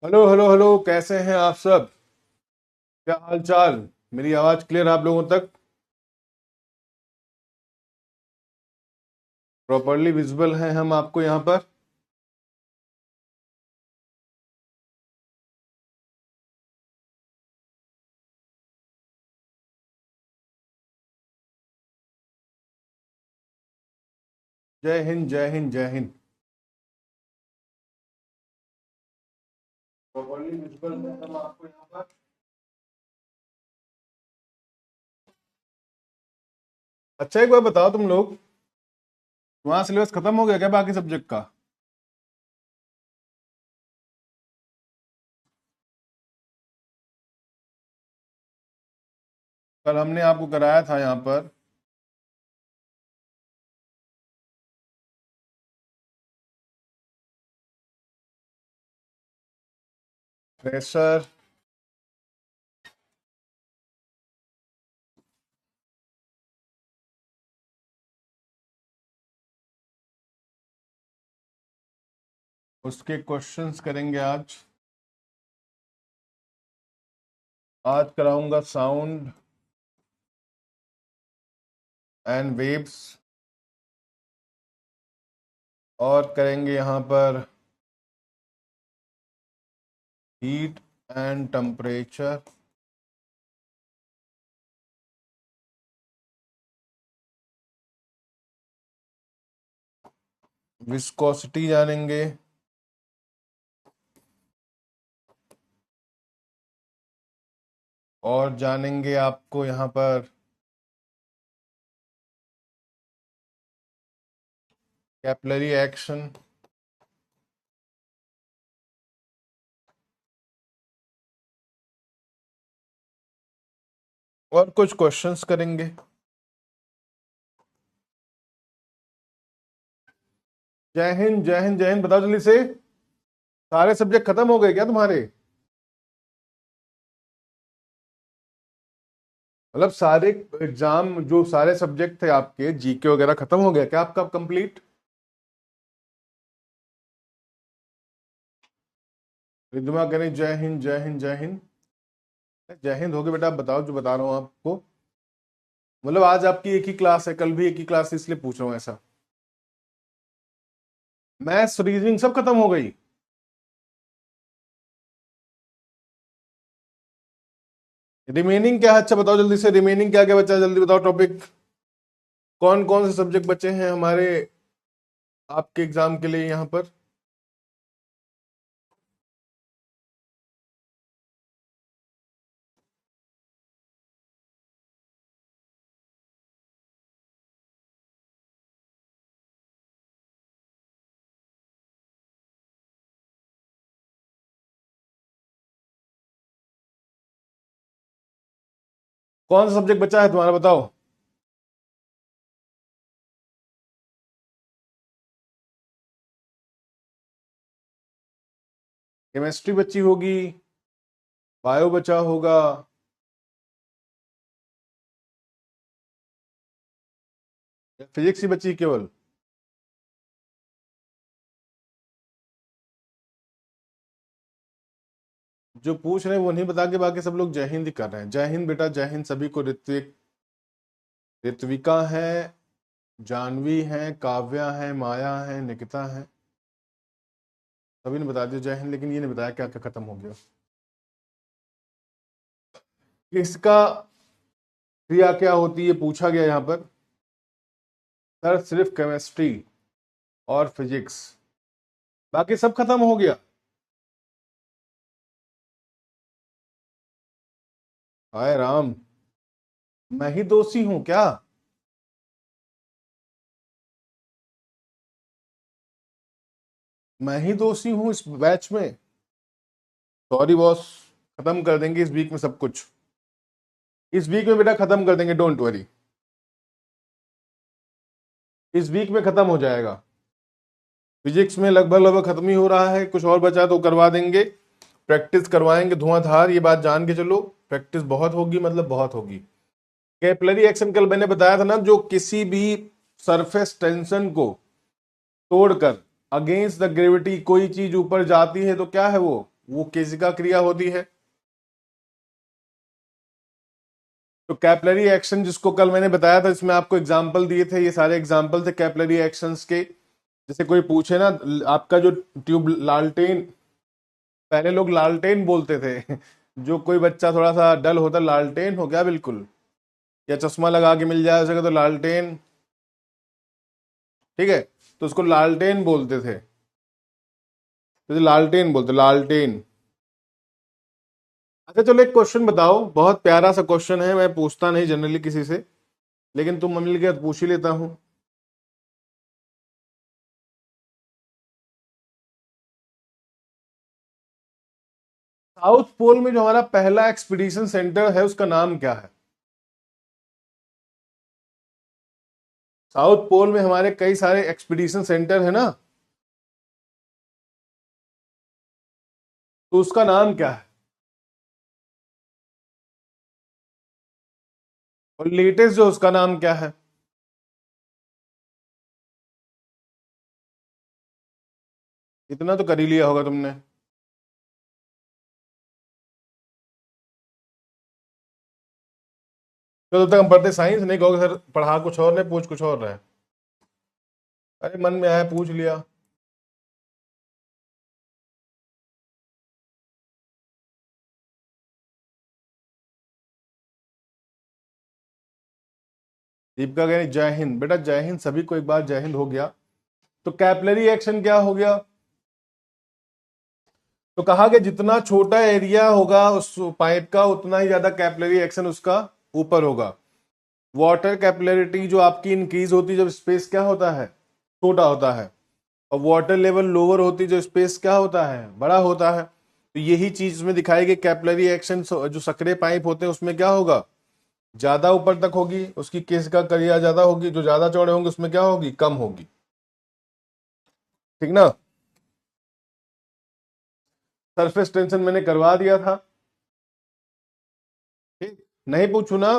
Hello hello hello, कैसे हैं आप सब? क्या हाल चाल? मेरी आवाज क्लियर आप लोगों तक? प्रॉपरली विजिबल हैं हम आपको यहाँ पर? जय हिंद जय हिंद जय हिंद। प्रॉपरली विजिबल हैं हम आपको यहाँ पर? अच्छा, एक बार बताओ तुम लोग, तुम्हारा सिलेबस खत्म हो गया क्या बाकी सब्जेक्ट का? कल हमने आपको कराया था यहाँ पर फ्रेशर, उसके क्वेश्चंस करेंगे आज। आज कराऊंगा साउंड एंड वेव्स, और करेंगे यहाँ पर हीट एंड टेम्परेचर, विस्कोसिटी जानेंगे, और जानेंगे आपको यहाँ पर कैपिलरी एक्शन, और कुछ क्वेश्चंस करेंगे। जय हिंद जय हिंद जय हिंद। बताओ जल्दी से, सारे सब्जेक्ट खत्म हो गए क्या तुम्हारे? मतलब सारे एग्जाम, जो सारे सब्जेक्ट थे आपके जीके वगैरह, खत्म हो गया क्या आपका कंप्लीट? रिद्धिमा कह रही जय हिंद जय हिंद जय हिंद। जय हिंद हो गए बेटा, आप बताओ जो बता रहा हूँ आपको। मतलब आज आपकी एक ही क्लास है, कल भी एक ही क्लास है, इसलिए पूछ रहा हूँ ऐसा। मैथ्स रीजनिंग सब खत्म हो गई? रिमेनिंग क्या है? अच्छा बताओ जल्दी से, रिमेनिंग क्या क्या बचा है, जल्दी बताओ टॉपिक। कौन कौन से सब्जेक्ट बचे हैं हमारे आपके एग्जाम के लिए यहाँ पर? कौन सा सब्जेक्ट बचा है तुम्हारा, बताओ। केमिस्ट्री बची होगी, बायो बचा होगा, फिजिक्स ही बची केवल? जो पूछ रहे हैं वो नहीं बता के बाकी सब लोग जय हिंद ही कर रहे हैं। जय हिंद बेटा, जय हिंद सभी को। ऋत्विक, ऋत्विका है, जानवी है, काव्या है, माया है, निकिता है, सभी ने बता दिया जय हिंद, लेकिन ये नहीं बताया क्या क्या खत्म हो गया। इसका क्रिया क्या होती है पूछा गया यहाँ पर। सर सिर्फ केमिस्ट्री और फिजिक्स, बाकी सब खत्म हो गया। हाय राम, मैं ही दोषी हूं क्या? मैं ही दोषी हूं इस बैच में? सॉरी बॉस, खत्म कर देंगे इस वीक में सब कुछ। इस वीक में बेटा खत्म कर देंगे, डोंट वरी। इस वीक में खत्म हो जाएगा। फिजिक्स में लगभग लगभग खत्म ही हो रहा है, कुछ और बचा तो करवा देंगे। प्रैक्टिस करवाएंगे धुआंधार, ये बात जान के चलो। प्रैक्टिस बहुत होगी, मतलब बहुत होगी। कैपिलरी एक्शन कल मैंने बताया था ना, जो किसी भी सरफेस टेंशन को तोड़कर अगेंस्ट द ग्रेविटी कोई चीज ऊपर जाती है तो क्या है वो? वो केशिका क्रिया होती है। तो कैपिलरी एक्शन जिसको कल मैंने बताया था, इसमें आपको एग्जाम्पल दिए थे, ये सारे एग्जाम्पल थे कैपिलरी एक्शंस के। जैसे कोई पूछे ना, आपका जो ट्यूब लालटेन, पहले लोग लालटेन बोलते थे जो कोई बच्चा थोड़ा सा डल होता, लालटेन हो गया बिल्कुल, या चश्मा लगा के मिल जाए उसे तो लालटेन, ठीक है, तो उसको लालटेन बोलते थे, तो लालटेन बोलते, लालटेन। अच्छा चलो एक क्वेश्चन बताओ, बहुत प्यारा सा क्वेश्चन है, मैं पूछता नहीं जनरली किसी से, लेकिन तुम मिल के पूछ ही लेता हूं। साउथ पोल में जो हमारा पहला एक्सपीडिशन सेंटर है उसका नाम क्या है? साउथ पोल में हमारे कई सारे एक्सपीडिशन सेंटर है ना, तो उसका नाम क्या है? और लेटेस्ट जो उसका नाम क्या है? इतना तो कर ही लिया होगा तुमने। तो तब तक हम पढ़ते साइंस, नहीं कहोगे सर पढ़ा कुछ और ने पूछ कुछ और रहे। अरे मन में आया पूछ लिया। दीपिका कह रही जय हिंद। बेटा जय हिंद सभी को एक बार जय हिंद हो गया। तो कैपिलरी एक्शन क्या हो गया? तो कहा कि जितना छोटा एरिया होगा उस पाइप का उतना ही ज्यादा कैपिलरी एक्शन उसका ऊपर होगा। वाटर कैपिलरिटी जो आपकी इंक्रीज होती है जब स्पेस क्या होता है, छोटा होता है, और वाटर लेवल लोअर होती है जो स्पेस क्या होता है, बड़ा होता है। तो यही चीज में दिखाई गई, कैपिलरी एक्शन जो सकरे पाइप होते हैं उसमें क्या होगा, ज्यादा ऊपर तक होगी, उसकी केस का क्रिया ज्यादा होगी, जो ज्यादा चौड़े होंगे उसमें क्या होगी, कम होगी। ठीक ना? सरफेस टेंशन मैंने करवा दिया था। ठीक, नहीं पूछू ना।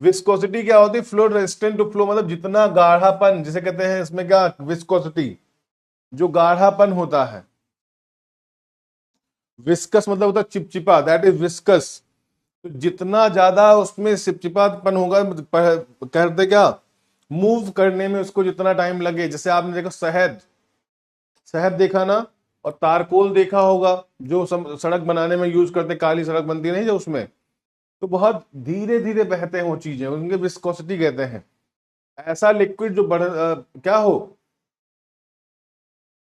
विस्कोसिटी क्या होती है, फ्लो रेजिस्टेंट टू फ्लो, मतलब जितना गाढ़ापन, जिसे कहते हैं इसमें क्या, विस्कोसिटी, जो गाढ़ापन होता है। विस्कस मतलब होता है चिपचिपा, दैट इज विस्कस। तो जितना ज्यादा उसमें चिपचिपापन होगा, कहते क्या, मूव करने में उसको जितना टाइम लगे, जैसे आपने देखा शहद, शहद देखा ना, और तारकोल देखा होगा, जो सड़क बनाने में यूज करते, काली सड़क बनती नहीं जो उसमें, तो बहुत धीरे धीरे बहते हैं वो चीजें, उनके विस्कोसिटी कहते हैं। ऐसा लिक्विड जो क्या हो,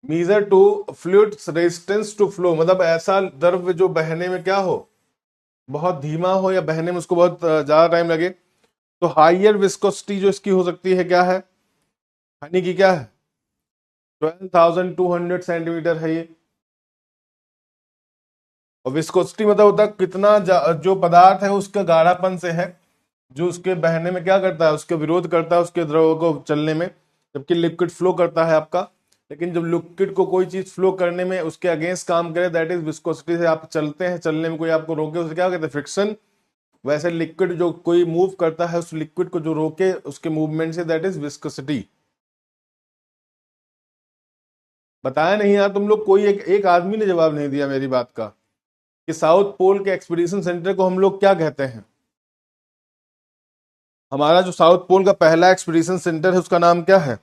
measure to fluid resistance to flow, मतलब ऐसा द्रव्य जो बहने में क्या हो, बहुत धीमा हो, या बहने में उसको बहुत ज्यादा टाइम लगे। तो हाइयर विस्कोसिटी जो इसकी हो सकती है क्या है, हनी की क्या है, 12,200 सेंटीमीटर है ये। और विस्कोसिटी मतलब होता है कितना जो पदार्थ है उसका गाढ़ापन से है, जो उसके बहने में क्या करता है, उसके विरोध करता है उसके द्रव को चलने में, जबकि लिक्विड फ्लो करता है आपका। लेकिन जब लिक्विड को कोई चीज फ्लो करने में उसके अगेंस्ट काम करे, दैट इज विस्कोसिटी। से आप चलते हैं, चलने में कोई आपको रोके, उसे क्या कहते हैं, फ्रिक्शन। वैसे लिक्विड जो कोई मूव करता है, उस लिक्विड को जो रोके उसके मूवमेंट से, दैट इज विस्कोसिटी। बताया नहीं यार तुम लोग, कोई एक आदमी ने जवाब नहीं दिया मेरी बात का, कि साउथ पोल के एक्सपीडिशन सेंटर को हम लोग क्या कहते हैं। हमारा जो साउथ पोल का पहला एक्सपीडिशन सेंटर है उसका नाम क्या है?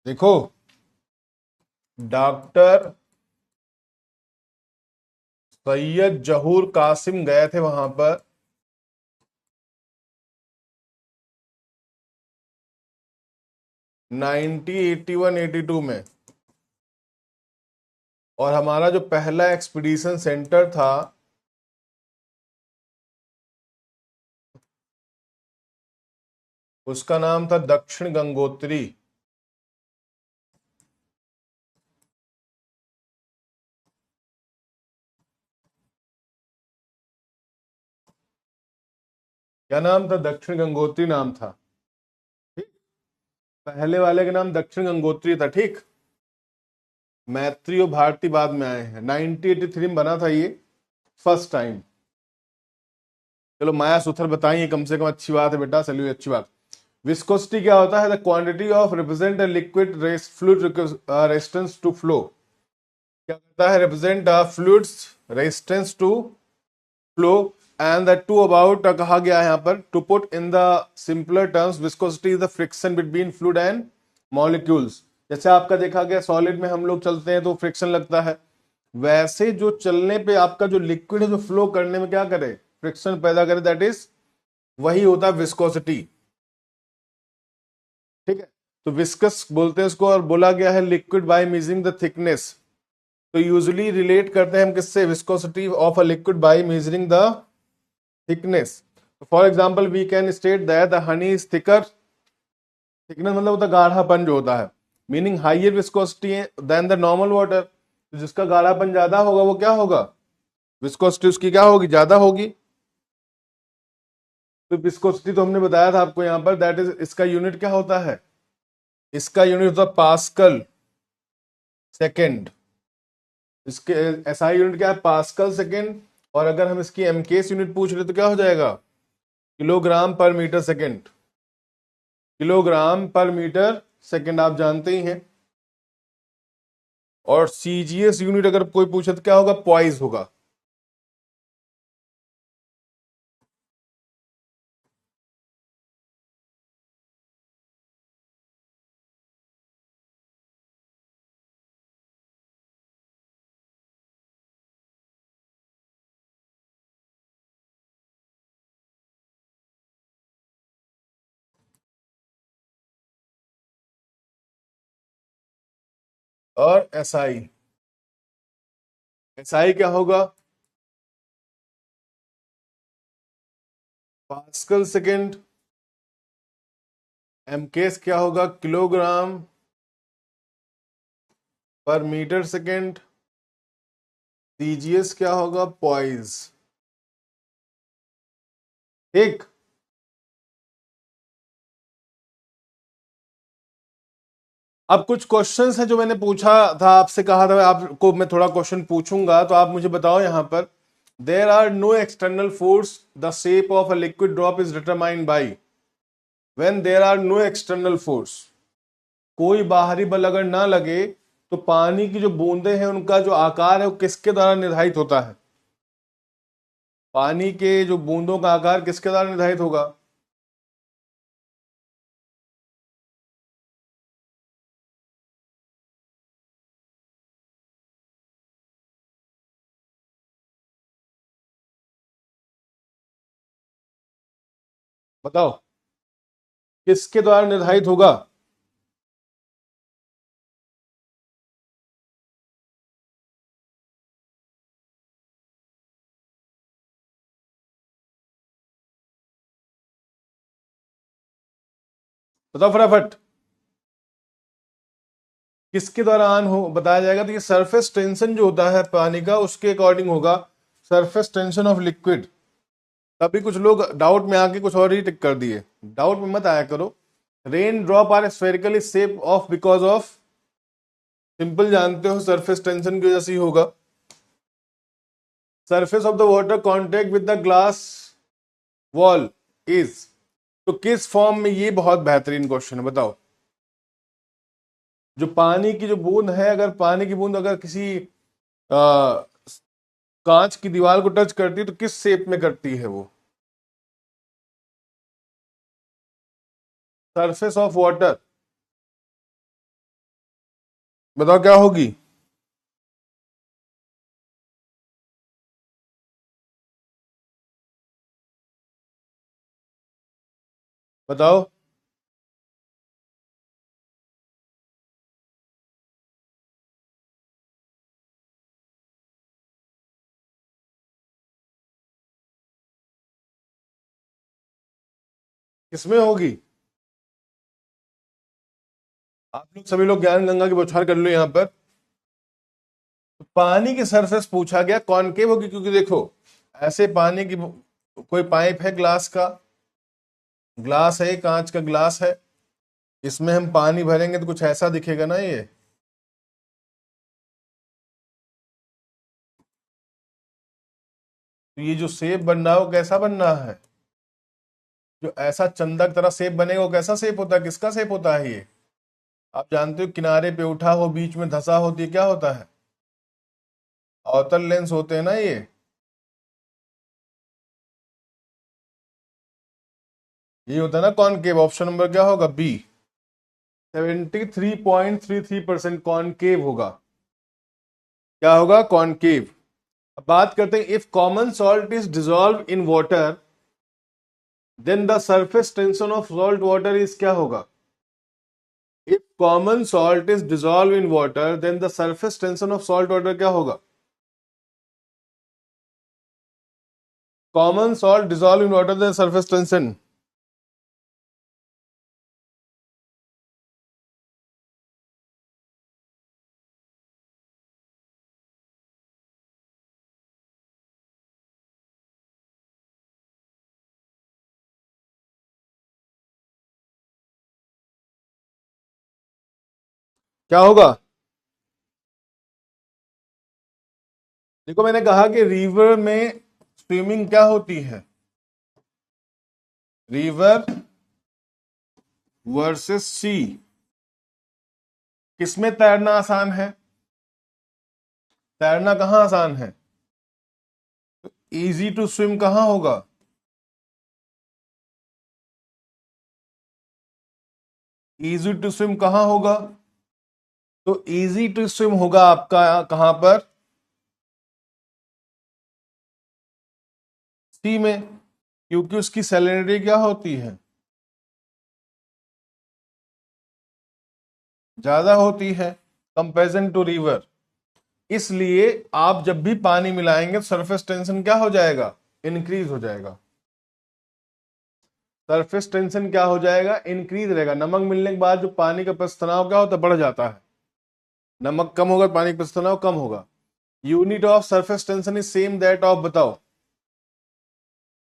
देखो, डॉक्टर सैयद जहूर कासिम गए थे वहां पर 1981-82 में, और हमारा जो पहला एक्सपीडिशन सेंटर था उसका नाम था दक्षिण गंगोत्री। क्या नाम था? दक्षिण गंगोत्री नाम था। ठीक? पहले वाले का नाम दक्षिण गंगोत्री था। ठीक। मैत्री और भारती बाद में आए हैं। 1983 में बना था ये फर्स्ट टाइम। चलो माया सूत्र बताइए कम से कम, अच्छी बात है बेटा। चलिए अच्छी बात। विस्कोसिटी क्या होता है? The quantity of represent a liquid fluid resistance to flow. क्या करता है? Represent a fluids resistance to flow and the to about कहा गया है यहाँ पर। To put in the simpler terms, viscosity is the friction between fluid and molecules. जैसे आपका देखा गया सॉलिड में हम लोग चलते हैं तो फ्रिक्शन लगता है, वैसे जो चलने पे आपका जो लिक्विड है जो फ्लो करने में क्या करे? फ्रिक्शन पैदा करे, दैट इज वही होता है विस्कोसिटी। ठीक है। तो विस्कस बोलते हैं उसको, और बोला गया है liquid by measuring the thickness. तो यूजुअली रिलेट करते हैं हम किससे? Viscosity of a liquid by measuring the thickness. For example we can state that the honey is thicker. Thickness मतलब होता है गाढ़ापन जो होता है, meaning higher viscosity than the normal water. तो जिसका गाढ़ापन ज्यादा होगा वो क्या होगा? विस्कोसिटी उसकी क्या होगी? ज्यादा होगी। तो विस्कोसिटी तो हमने बताया था आपको यहाँ पर, दैट इज, इसका यूनिट क्या होता है? इसका यूनिट होता है पास्कल सेकेंड। इसके एसआई यूनिट क्या है? Pascal second. और अगर हम इसकी एमकेएस यूनिट पूछ रहे तो क्या हो जाएगा? किलोग्राम पर मीटर सेकेंड। किलोग्राम पर मीटर सेकेंड आप जानते ही हैं। और सीजीएस यूनिट अगर कोई पूछे तो क्या होगा? पॉइस होगा। और एसआई, एसआई क्या होगा? Pascal second. एमकेएस क्या होगा? किलोग्राम पर मीटर सेकेंड। सीजीएस क्या होगा? पॉइस। ठीक। अब कुछ क्वेश्चंस हैं जो मैंने पूछा था आपसे, कहा था आपको मैं थोड़ा क्वेश्चन पूछूंगा तो आप मुझे बताओ यहां पर। There are no external force, the shape of a liquid drop is determined by. When there are no external force, कोई बाहरी बल अगर ना लगे तो पानी की जो बूंदे हैं उनका जो आकार है वो किसके द्वारा निर्धारित होता है? पानी के जो बूंदों का आकार किसके द्वारा निर्धारित होगा? बताओ किसके द्वारा निर्धारित होगा? बताओ फटाफट। किसके द्वारा ऑन हो बताया जाएगा? तो ये सरफेस टेंशन जो होता है पानी का उसके अकॉर्डिंग होगा, सरफेस टेंशन ऑफ लिक्विड। तभी कुछ लोग डाउट में आके कुछ और ही टिक कर दिए। डाउट में मत आया करो। Rain drop are spherically shape of because of, simple जानते हो सरफेस टेंशन की वजह से ही होगा। Surface of the water contact with the glass wall is, तो किस फॉर्म में? ये बहुत बेहतरीन क्वेश्चन है, बताओ। जो पानी की जो बूंद है, अगर पानी की बूंद अगर किसी कांच की दीवार को टच करती है तो किस शेप में करती है वो? Surface of water. बताओ क्या होगी? बताओ। किसमें होगी? आप लोग सभी लोग ज्ञान गंगा की बौछार कर लो यहाँ पर। तो पानी की सरफेस पूछा गया कॉनकेव होगी, क्योंकि देखो ऐसे पानी की कोई पाइप है, ग्लास का, ग्लास है, कांच का ग्लास है, इसमें हम पानी भरेंगे तो कुछ ऐसा दिखेगा ना ये। तो ये जो शेप बन रहा है वो कैसा बन रहा है, जो ऐसा चंदा की तरह शेप बनेगा वो कैसा शेप होता है, किसका शेप होता है ये? आप जानते हो किनारे पे उठा हो, बीच में धंसा होती है, क्या होता है? अवतल लेंस होते हैं ना ये। ये होता है ना कॉनकेव। ऑप्शन नंबर क्या होगा? बी। 73.33% कॉनकेव होगा। क्या होगा? कॉनकेव। अब बात करते हैं, if common salt is dissolve in water then the surface tension of salt water is, क्या होगा? If common salt is dissolve in water then the surface tension of salt water क्या होगा? Common salt dissolve in water then surface tension. क्या होगा? देखो मैंने कहा कि रिवर में स्विमिंग क्या होती है? River versus sea. किसमें तैरना आसान है? तैरना कहाँ आसान है? इजी टू स्विम कहाँ होगा? इजी टू स्विम कहाँ होगा? तो इजी टू स्विम होगा आपका कहां पर? सी में, क्योंकि उसकी सैलिनिटी क्या होती है? ज्यादा होती है कंपेरिजन टू रिवर। इसलिए आप जब भी पानी मिलाएंगे तो सरफेस टेंशन क्या हो जाएगा? इंक्रीज हो जाएगा। सरफेस टेंशन क्या हो जाएगा? इंक्रीज रहेगा। नमक मिलने के बाद जो पानी का प्रस्थ तनाव क्या होता है? बढ़ जाता है। नमक कम होगा, पानी का प्रस्थ तनाव कम होगा। Unit of surface tension is same that of, बताओ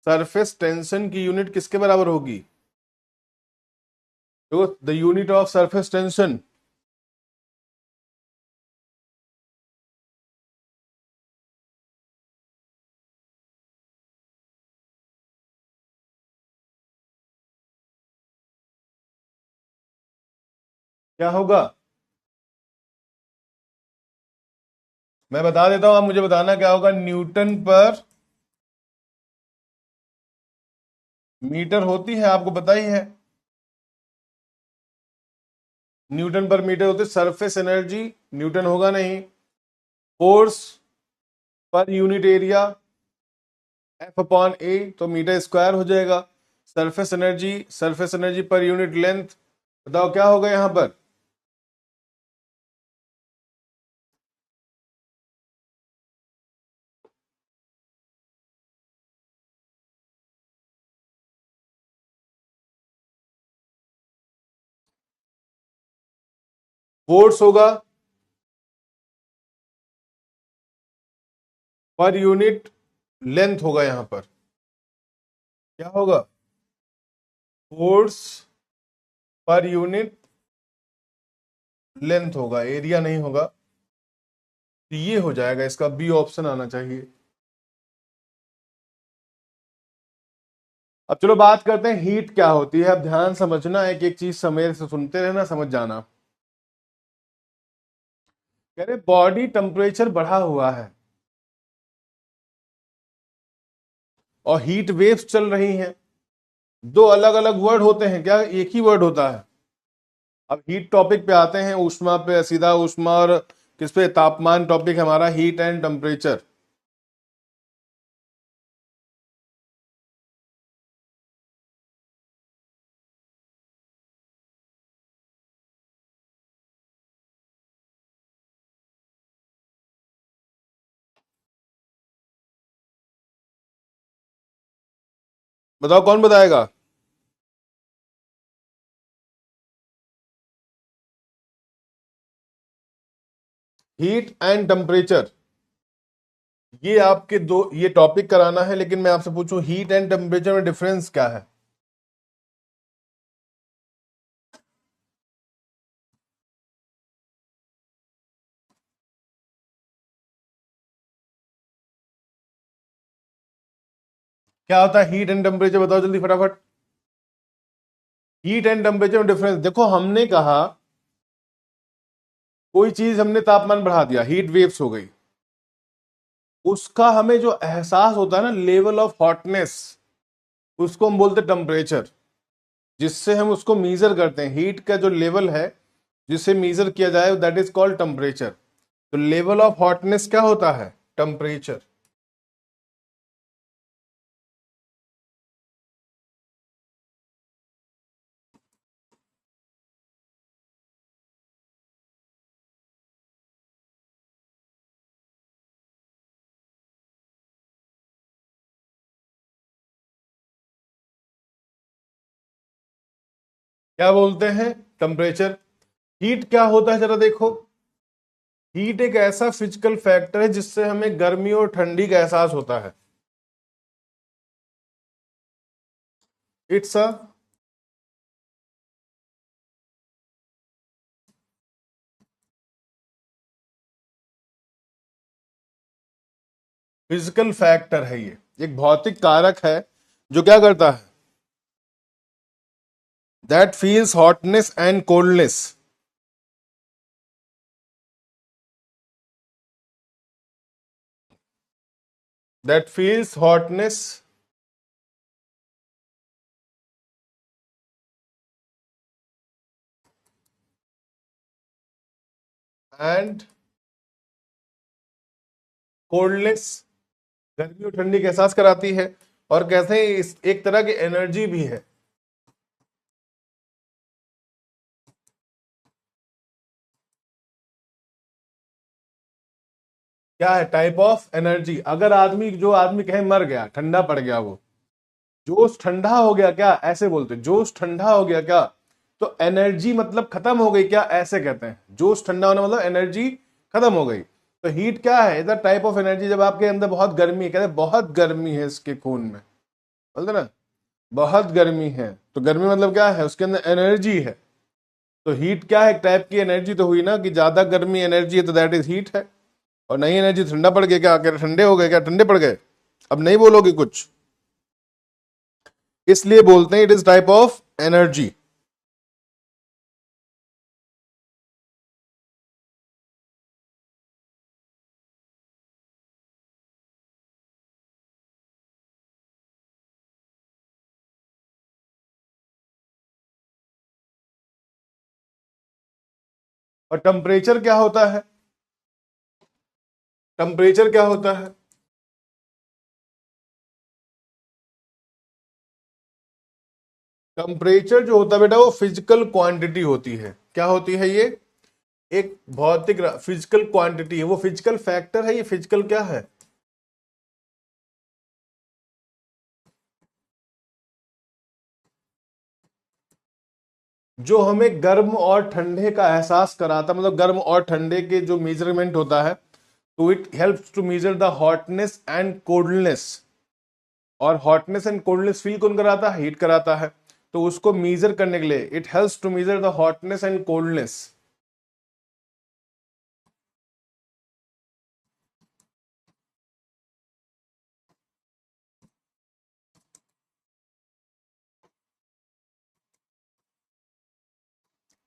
सरफेस टेंशन की यूनिट किसके बराबर होगी? तो the unit of surface tension क्या होगा? मैं बता देता हूं, आप मुझे बताना क्या होगा। न्यूटन पर मीटर होती है, आपको पता ही है। न्यूटन पर मीटर होती है। सरफेस एनर्जी न्यूटन होगा नहीं। फोर्स पर unit area F upon A, तो मीटर स्क्वायर हो जाएगा। सरफेस एनर्जी पर यूनिट लेंथ, बताओ क्या होगा यहां पर? फोर्स होगा पर यूनिट लेंथ होगा यहां पर। क्या होगा? फोर्स पर यूनिट लेंथ होगा, एरिया नहीं होगा। तो ये हो जाएगा, इसका बी ऑप्शन आना चाहिए। अब चलो बात करते हैं हीट क्या होती है। अब ध्यान समझना, एक एक चीज मेरे से सुनते रहना, समझ जाना। कह रहे बॉडी टेम्परेचर बढ़ा हुआ है और हीट वेव्स चल रही हैं। दो अलग अलग वर्ड होते हैं क्या? एक ही वर्ड होता है। अब हीट टॉपिक पे आते हैं, ऊष्मा पे, सीधा ऊष्मा, और किस पे? तापमान टॉपिक हमारा, हीट एंड टेम्परेचर। बताओ कौन बताएगा? हीट एंड टेम्परेचर, ये आपके दो, ये टॉपिक कराना है, लेकिन मैं आपसे पूछूं हीट एंड टेम्परेचर में डिफरेंस क्या है? क्या होता है हीट एंड टेम्परेचर, बताओ जल्दी फटाफट। हीट एंड टेम्परेचर में डिफरेंस देखो, हमने कहा कोई चीज हमने तापमान बढ़ा दिया, हीट वेव्स हो गई, उसका हमें जो एहसास होता है ना, लेवल ऑफ हॉटनेस, उसको हम बोलते हैं टेम्परेचर। जिससे हम उसको मीजर करते हैं, हीट का जो लेवल है जिसे मीजर किया जाए, दैट इज कॉल्ड टेम्परेचर। तो लेवल ऑफ हॉटनेस क्या होता है? टेम्परेचर। क्या बोलते हैं? टेम्परेचर। हीट क्या होता है जरा देखो। हीट एक ऐसा फिजिकल फैक्टर है जिससे हमें गर्मी और ठंडी का एहसास होता है। इट्स अ फिजिकल फैक्टर है, ये एक भौतिक कारक है जो क्या करता है, that feels hotness and coldness. That feels hotness and coldness, गर्मी और ठंडी का एहसास कराती है। और कहते हैं इस एक तरह की एनर्जी भी है। क्या है? Type of energy. अगर आदमी, जो आदमी कहे मर गया, ठंडा पड़ गया, वो जोश ठंडा हो गया क्या, ऐसे बोलते हैं, जोश ठंडा हो गया क्या, तो एनर्जी मतलब खत्म हो गई क्या, ऐसे कहते हैं। जोश ठंडा होना मतलब एनर्जी खत्म हो गई। तो हीट क्या है? इधर टाइप ऑफ एनर्जी। जब आपके अंदर बहुत गर्मी है, कहते हैं बहुत गर्मी है इसके खून में, बोलते ना, बहुत गर्मी है, तो गर्मी मतलब क्या है, उसके अंदर एनर्जी है। तो हीट क्या है? एक टाइप की एनर्जी तो हुई ना, कि ज्यादा गर्मी एनर्जी है तो दैट इज हीट है। और नई एनर्जी, ठंडा पड़ गया क्या, क्या ठंडे हो गए क्या, ठंडे पड़ गए, अब नहीं बोलोगे कुछ, इसलिए बोलते हैं it is type of energy. और टेम्परेचर क्या होता है? टेम्परेचर क्या होता है? टेम्परेचर जो होता है बेटा, वो फिजिकल क्वांटिटी होती है। क्या होती है ये? एक भौतिक फिजिकल क्वांटिटी है, वो फिजिकल फैक्टर है, ये फिजिकल क्या है, जो हमें गर्म और ठंडे का एहसास कराता, मतलब गर्म और ठंडे के जो मेजरमेंट होता है, तो it helps to measure the hotness and coldness. और हॉटनेस एंड कोल्डनेस फील कौन कराता है? हीट कराता है। तो उसको मेजर करने के लिए it helps to measure the hotness and coldness.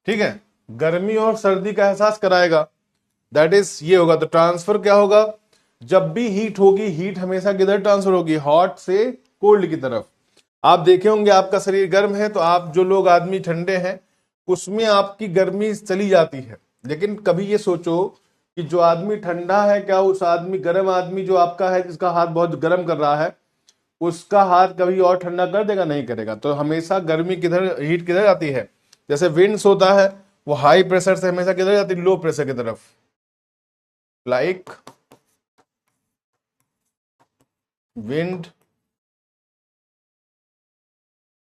ठीक है, गर्मी और सर्दी का एहसास कराएगा, दैट इज ये होगा। तो ट्रांसफर क्या होगा? जब भी हीट होगी, हीट हमेशा किधर ट्रांसफर होगी? हॉट से कोल्ड की तरफ। आप देखे होंगे आपका शरीर गर्म है, तो आप जो लोग आदमी ठंडे हैं, उसमें आपकी गर्मी चली जाती है। लेकिन कभी ये सोचो कि जो आदमी ठंडा है, क्या उस आदमी, गर्म आदमी जो आपका है, जिसका हाथ बहुत गर्म कर रहा है, उसका हाथ कभी और ठंडा कर देगा? नहीं करेगा। तो हमेशा गर्मी किधर, हीट किधर जाती है? जैसे विंड्स होता है, वो हाई प्रेशर से हमेशा किधर जाती है? लो प्रेशर की तरफ। Like wind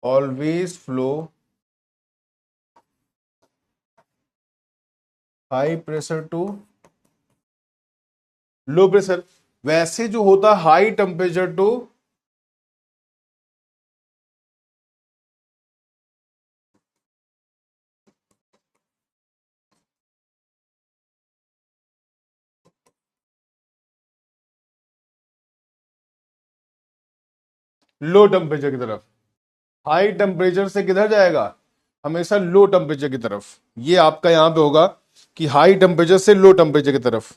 always flow high pressure to low pressure. वैसे जो होता high temperature to low temperature की तरफ। हाई टेम्परेचर से किधर जाएगा? हमेशा लो टेम्परेचर की तरफ। ये आपका यहां पे होगा कि हाई टेम्परेचर से लो टेम्परेचर की तरफ।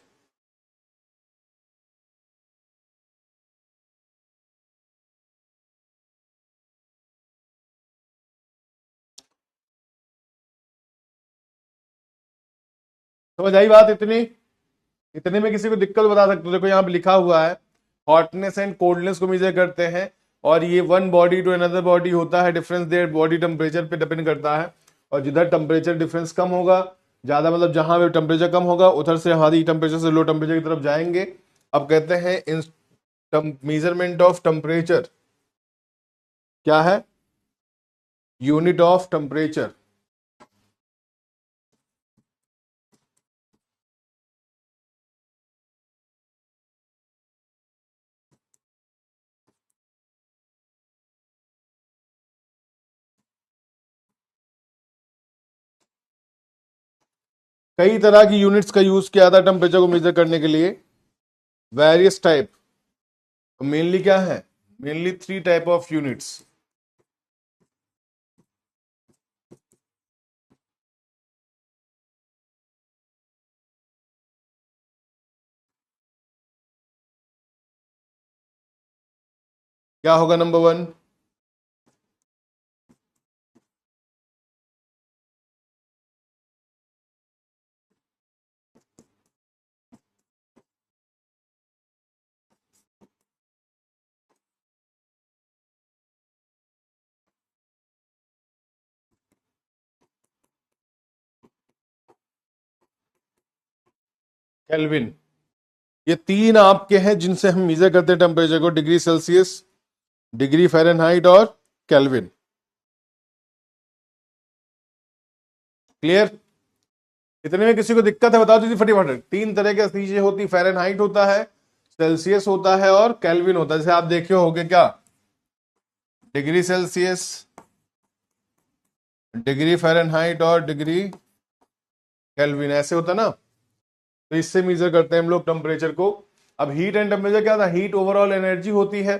समझ आई बात इतनी? इतने में किसी को दिक्कत बता सकते हो? देखो यहाँ पे लिखा हुआ है हॉटनेस एंड कोल्डनेस को मेजर करते हैं, और ये one body to another body होता है, डिफरेंस देयर बॉडी टेम्परेचर पे डिपेंड करता है। और जिधर टेम्परेचर डिफरेंस कम होगा, ज्यादा मतलब जहां पे टेम्परेचर कम होगा उधर से हाई टेम्परेचर से लो टेम्परेचर की तरफ जाएंगे। अब कहते हैं इन मेजरमेंट ऑफ टेम्परेचर क्या है? Unit of temperature. कई तरह की यूनिट्स का यूज किया था टेम्परेचर को मेजर करने के लिए, वेरियस टाइप। मेनली क्या है? Mainly three type of units. क्या होगा नंबर वन? केल्विन। ये तीन आपके हैं जिनसे हम मेजर करते हैं टेम्परेचर को, डिग्री सेल्सियस, डिग्री फ़ारेनहाइट और केल्विन। क्लियर? इतने में किसी को दिक्कत है बताओ दीजिए फटाफट। तीन तरह की चीजें होती, फ़ारेनहाइट होता है, सेल्सियस होता है और केल्विन होता है। जैसे आप देखे होगे क्या, डिग्री सेल्सियस, डिग्री फ़ारेनहाइट और डिग्री केल्विन, ऐसे होता ना। तो इससे मेजर करते हैं हम लोग टेम्परेचर को। अब हीट एंड टेम्परेचर क्या था? हीट ओवरऑल एनर्जी होती है।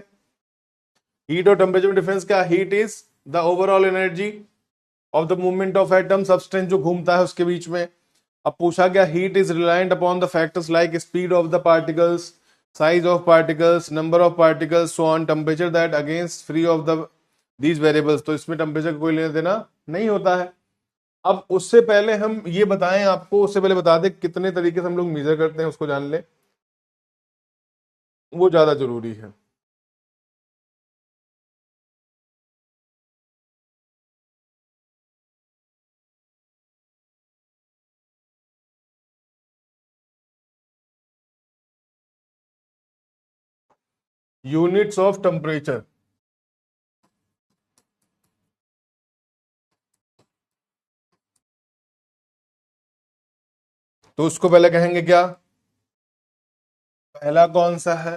हीट और टेम्परेचर में डिफरेंस क्या? Heat is the overall energy of the movement of atom, substance जो घूमता है उसके बीच में। अब पूछा गया heat is reliant upon the factors like speed of the particles, size of particles, number of particles, so on temperature that against free of the these variables. तो इसमें टेम्परेचर को कोई लेना देना नहीं होता है। अब उससे पहले हम ये बताएं आपको, उससे पहले बता दें कितने तरीके से हम लोग मेजर करते हैं उसको जान ले, वो ज्यादा जरूरी है। यूनिट्स ऑफ टेम्परेचर, तो उसको पहले कहेंगे क्या? पहला कौन सा है?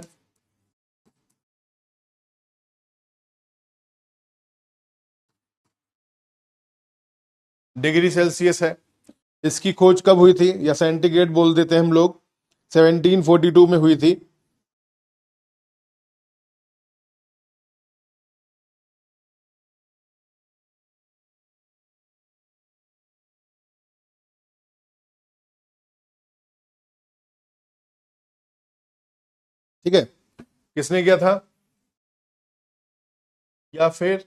डिग्री सेल्सियस है। इसकी खोज कब हुई थी, या सेंटीग्रेड बोल देते हैं हम लोग, 1742 में हुई थी। ठीक है, किसने किया था? या फिर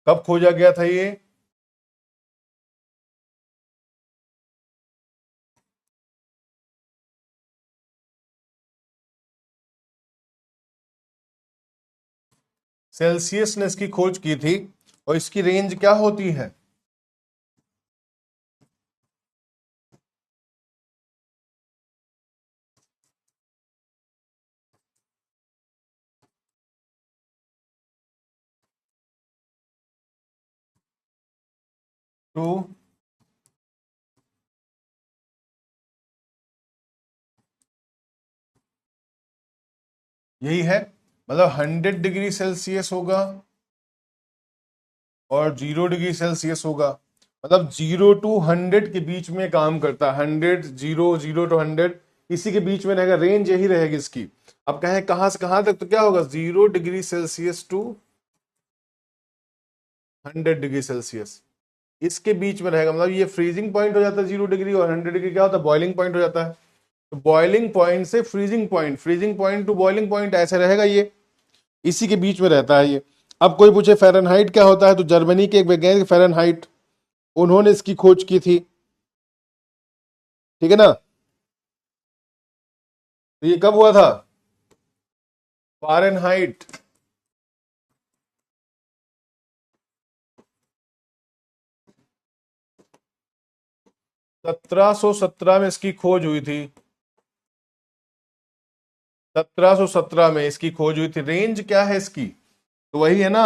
कब खोजा गया था ये? सेल्सियस ने इसकी खोज की थी। और इसकी रेंज क्या होती है? टू यही है, मतलब 100 डिग्री सेल्सियस होगा और 0 डिग्री सेल्सियस होगा। मतलब 0 to 100 के बीच में काम करता है। 100, 0 to 100 इसी के बीच में रहेगा, रेंज यही रहेगी इसकी। अब कहें कहां से कहां तक, तो क्या होगा 0 degree Celsius to 100 degree Celsius, इसके बीच में रहेगा। मतलब ये फ्रीजिंग पॉइंट हो जाता है 0 डिग्री, और 100 डिग्री क्या होता है, बॉइलिंग पॉइंट हो जाता है। तो बॉइलिंग पॉइंट से freezing point, freezing point two boiling point, ऐसे रहेगा ये, इसी के बीच में रहता है ये। अब कोई पूछे फ़ारेनहाइट क्या होता है, तो जर्मनी के एक वैज्ञानिक फ़ारेनहाइट, उन्होंने इसकी खोज की थी, ठीक है ना। तो ये कब हुआ था, फ़ारेनहाइट 1717 में इसकी खोज हुई थी। 1717 में इसकी खोज हुई थी। रेंज क्या है इसकी, तो वही है ना,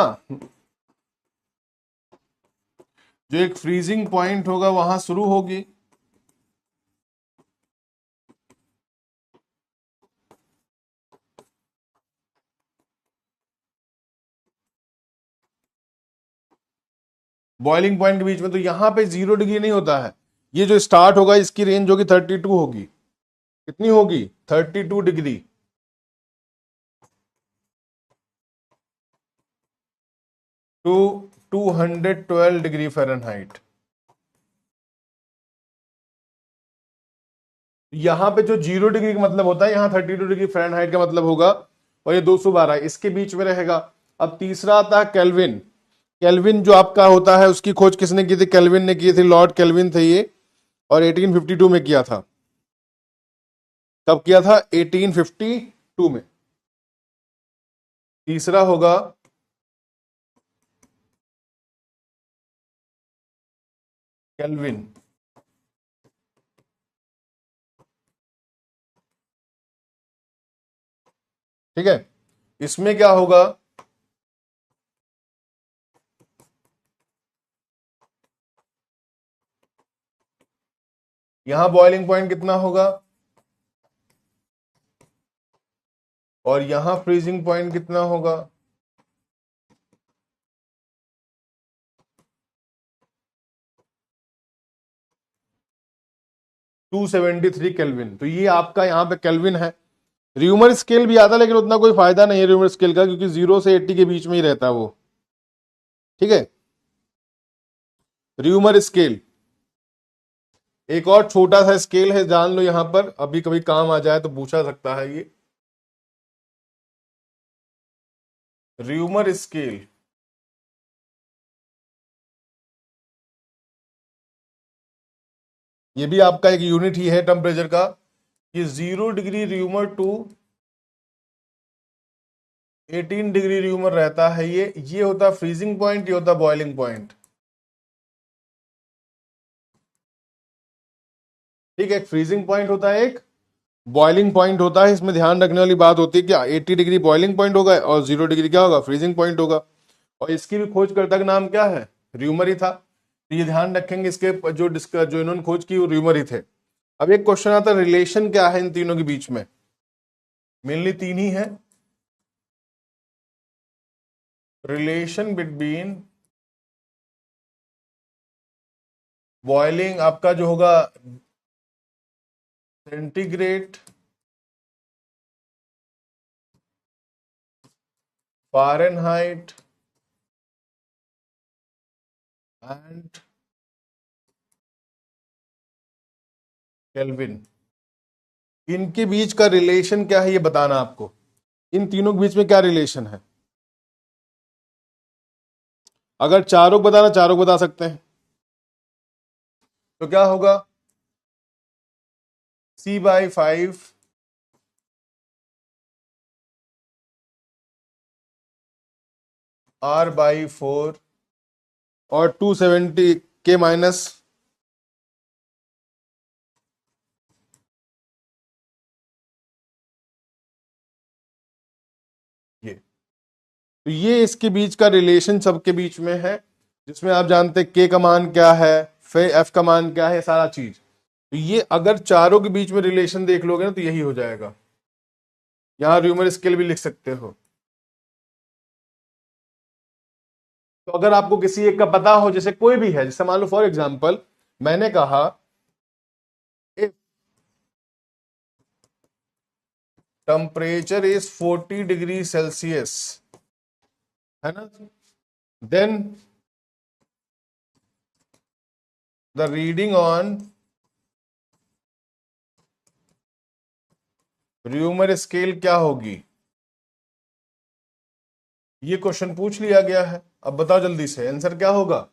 जो एक फ्रीजिंग पॉइंट होगा वहां शुरू होगी, बॉइलिंग पॉइंट के बीच में। तो यहां पे 0 डिग्री नहीं होता है, ये जो स्टार्ट होगा इसकी रेंज होगी 32 होगी। कितनी होगी, 32 डिग्री, टू 212 डिग्री फ़ारेनहाइट। यहां पे जो 0 डिग्री का मतलब होता है, यहां 32 डिग्री फ़ारेनहाइट का मतलब होगा, और ये 212 इसके बीच में रहेगा। अब तीसरा आता है केल्विन। केल्विन जो आपका होता है, उसकी खोज किसने की थी, केल्विन ने की थी, लॉर्ड केल्विन थे ये, और 1852 में किया था। कब किया था, 1852 में। तीसरा होगा केल्विन, ठीक है। इसमें क्या होगा, यहां बॉइलिंग पॉइंट कितना होगा, और यहां फ्रीजिंग पॉइंट कितना होगा, 273 केल्विन। तो ये आपका यहाँ पे केल्विन है। र्यूमर स्केल भी आता है, लेकिन उतना कोई फायदा नहीं है र्यूमर स्केल का, क्योंकि 0 से 80 के बीच में ही रहता है वो, ठीक है। र्यूमर स्केल एक और छोटा सा स्केल है, जान लो यहां पर, अभी कभी काम आ जाए तो पूछा सकता है ये। र्यूमर स्केल ये भी आपका एक यूनिट ही है टेम्परेचर का, कि 0 degree Reaumur to 18 degree Reaumur रहता है ये होता है फ्रीजिंग पॉइंट, ये होता है बॉइलिंग पॉइंट, ठीक है। एक फ्रीजिंग पॉइंट होता है, एक बॉइलिंग पॉइंट होता है। इसमें ध्यान रखने वाली बात होती है कि 80 डिग्री बॉइलिंग पॉइंट होगा, और 0 डिग्री क्या होगा, फ्रीजिंग पॉइंट होगा। और इसकी भी खोजकर्ता का नाम क्या है, र्यूमर ही था। तो ये ध्यान रखेंगे, इसके जो इन्होंने खोज की वो र्यूमर ही थे। अब एक क्वेश्चन आता है, रिलेशन क्या है इन तीनों के बीच में, मेनली तीन ही है। रिलेशन बिटवीन बॉइलिंग आपका जो होगा सेंटीग्रेड, फ़ारेनहाइट एंड केल्विन, इनके बीच का रिलेशन क्या है ये बताना आपको। इन तीनों के बीच में क्या रिलेशन है, अगर चारों को बताना, चारों को बता सकते हैं। तो क्या होगा, C/5 R/4 और 270 के माइनस, ये तो ये इसके बीच का रिलेशन सबके बीच में है। जिसमें आप जानते हैं के का मान क्या है, फिर एफ का मान क्या है, सारा चीज। तो ये अगर चारों के बीच में रिलेशन देख लोगे ना तो यही हो जाएगा। यहां र्यूमर स्केल भी लिख सकते हो। तो अगर आपको किसी एक का पता हो, जैसे कोई भी है, जैसे मान लो फॉर एग्जांपल मैंने कहा if temperature is 40 degree Celsius, है ना, then the reading on Reaumur scale क्या होगी। ये क्वेश्चन पूछ लिया गया है। अब बताओ जल्दी से आंसर क्या होगा।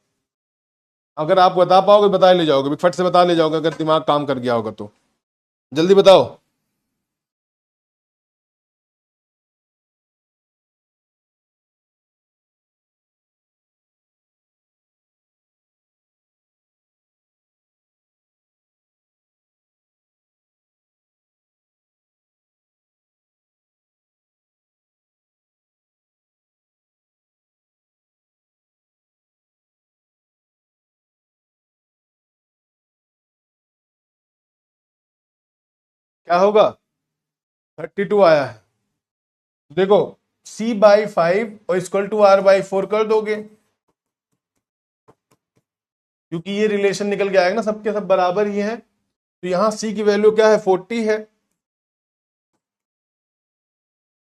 अगर आप बता पाओगे बता ले जाओगे, फट से बता ले जाओगे अगर दिमाग काम कर गया होगा तो। जल्दी बताओ। क्या होगा। 32 आया है। देखो C/5 और इक्वल टू R/4 कर दोगे, क्योंकि ये रिलेशन निकल के आएगा ना, सबके सब बराबर ही है। तो यहां C की वैल्यू क्या है, 40 है।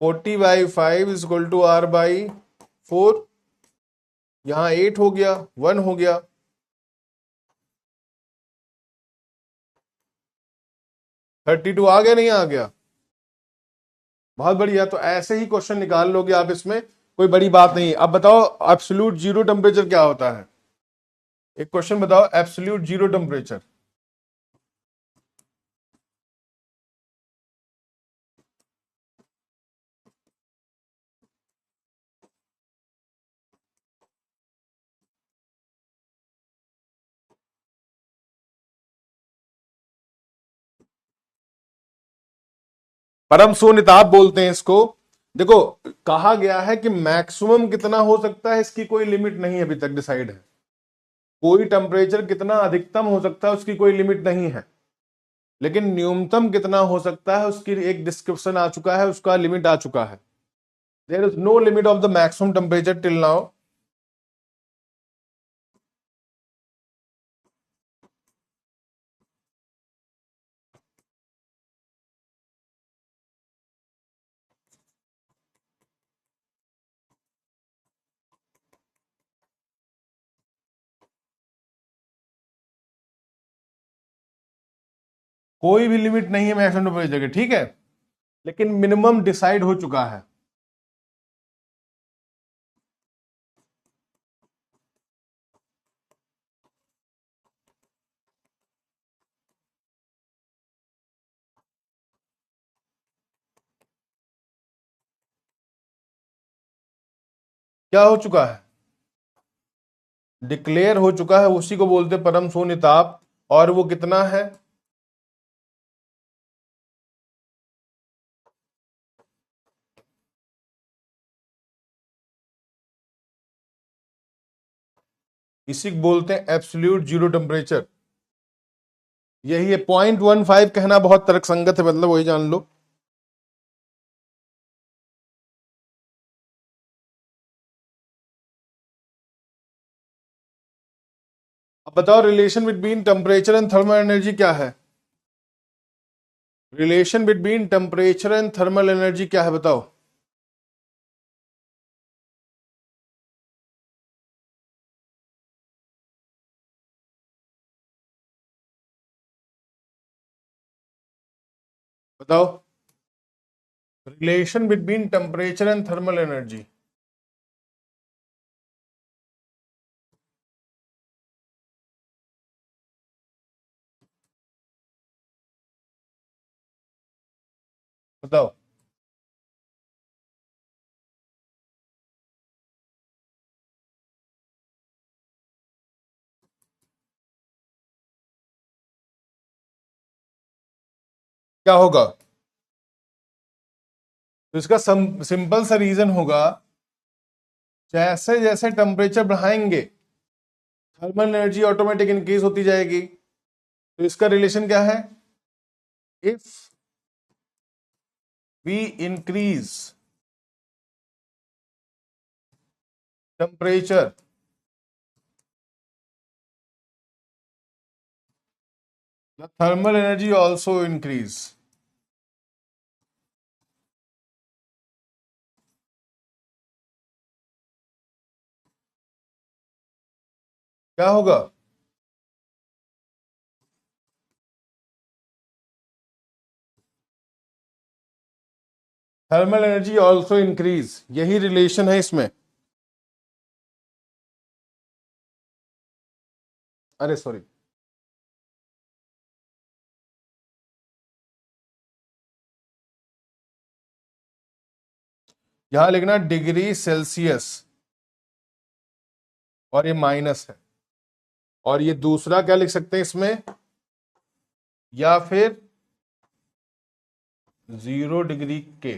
40/5 इक्वल टू R/4। यहां 8 हो गया, 1 हो गया। 32 आ गया, नहीं आ गया। बहुत बढ़िया। तो ऐसे ही क्वेश्चन निकाल लोगे आप, इसमें कोई बड़ी बात नहीं। अब बताओ एब्सोल्यूट जीरो टेम्परेचर क्या होता है। एक क्वेश्चन बताओ, एब्सोल्यूट जीरो टेम्परेचर। परम सुनिताप बोलते हैं इसको। देखो कहा गया है कि मैक्सिमम कितना हो सकता है, इसकी कोई लिमिट नहीं अभी तक डिसाइड है। कोई टेम्परेचर कितना अधिकतम हो सकता है उसकी कोई लिमिट नहीं है, लेकिन न्यूनतम कितना हो सकता है उसकी एक डिस्क्रिप्शन आ चुका है, उसका लिमिट आ चुका है। There is no limit of the maximum temperature till now. कोई भी लिमिट नहीं है मैक्सिमम टेम्परेचर की, ठीक है, लेकिन मिनिमम डिसाइड हो चुका है। क्या हो चुका है, डिक्लेयर हो चुका है, उसी को बोलते परम सुनिताप। और वो कितना है, इसी को बोलते हैं एब्सोल्यूट जीरो टेम्परेचर। यही है। 0.15 कहना बहुत तर्कसंगत है, मतलब वही जान लो। अब बताओ relation between temperature and thermal energy क्या है। Relation between temperature and thermal energy क्या है, बताओ। बताओ relation between temperature and thermal energy. बताओ। क्या होगा। तो इसका सिंपल सा रीजन होगा, जैसे जैसे टेम्परेचर बढ़ाएंगे थर्मल एनर्जी ऑटोमेटिक इंक्रीज होती जाएगी। तो इसका रिलेशन क्या है? If we increase temperature the thermal energy also increase। क्या होगा? थर्मल एनर्जी ऑल्सो इंक्रीज, यही रिलेशन है इसमें। अरे सॉरी, यहां लिखना डिग्री सेल्सियस और ये माइनस है, और ये दूसरा क्या लिख सकते हैं इसमें, या फिर 0 डिग्री के,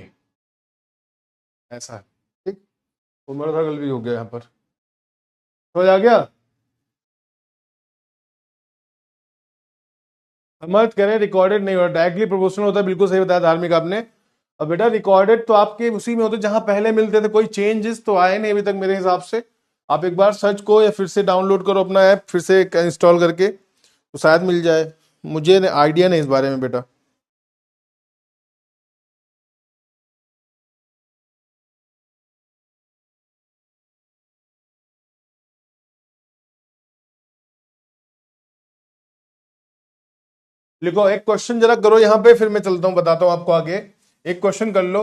ऐसा है। ठीक, तो मेरा था गलती हो गया यहां पर, समझ आ गया? हम मत करें रिकॉर्डेड नहीं होता, डायरेक्टली प्रोपोर्शनल होता है, बिल्कुल सही बताया धार्मिक आपने। अब बेटा रिकॉर्डेड तो आपके उसी में होते जहां पहले मिलते थे, कोई चेंजेस तो आए नहीं अभी तक मेरे हिसाब से। आप एक बार सर्च को या फिर से डाउनलोड करो अपना ऐप, फिर से इंस्टॉल करके, तो शायद मिल जाए। मुझे आइडिया नहीं इस बारे में बेटा। लिखो एक क्वेश्चन जरा करो यहां पे, फिर मैं चलता हूं, बताता हूं आपको आगे। एक क्वेश्चन कर लो।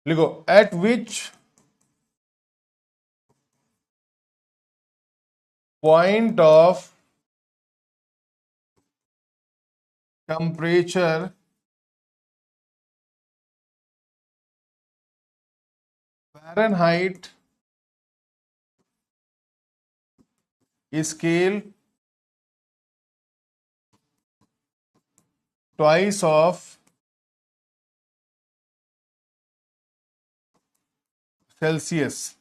लिखो eight which point of temperature Fahrenheit scale twice of Celsius,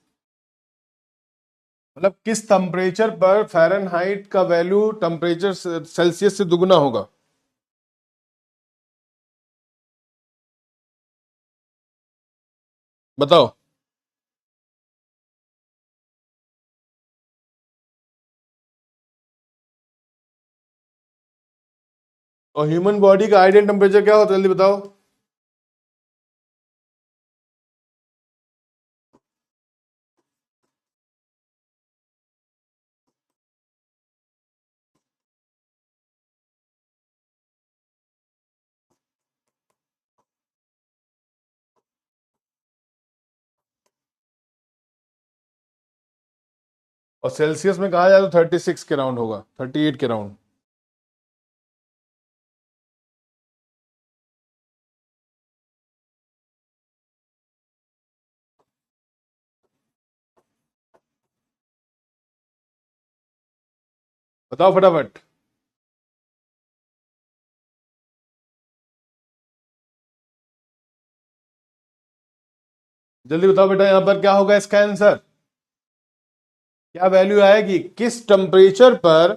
मतलब किस टेम्परेचर पर फ़ारेनहाइट का वैल्यू टेम्परेचर सेल्सियस से दुगना होगा। बताओ। और ह्यूमन बॉडी का आइडियल टेम्परेचर क्या होता है, जल्दी बताओ। और सेल्सियस में कहा जाए तो 36 के राउंड होगा, 38 के राउंड। बताओ फटाफट। जल्दी बताओ बेटा, यहां पर क्या होगा इसका आंसर, क्या वैल्यू आएगी, किस टेम्परेचर पर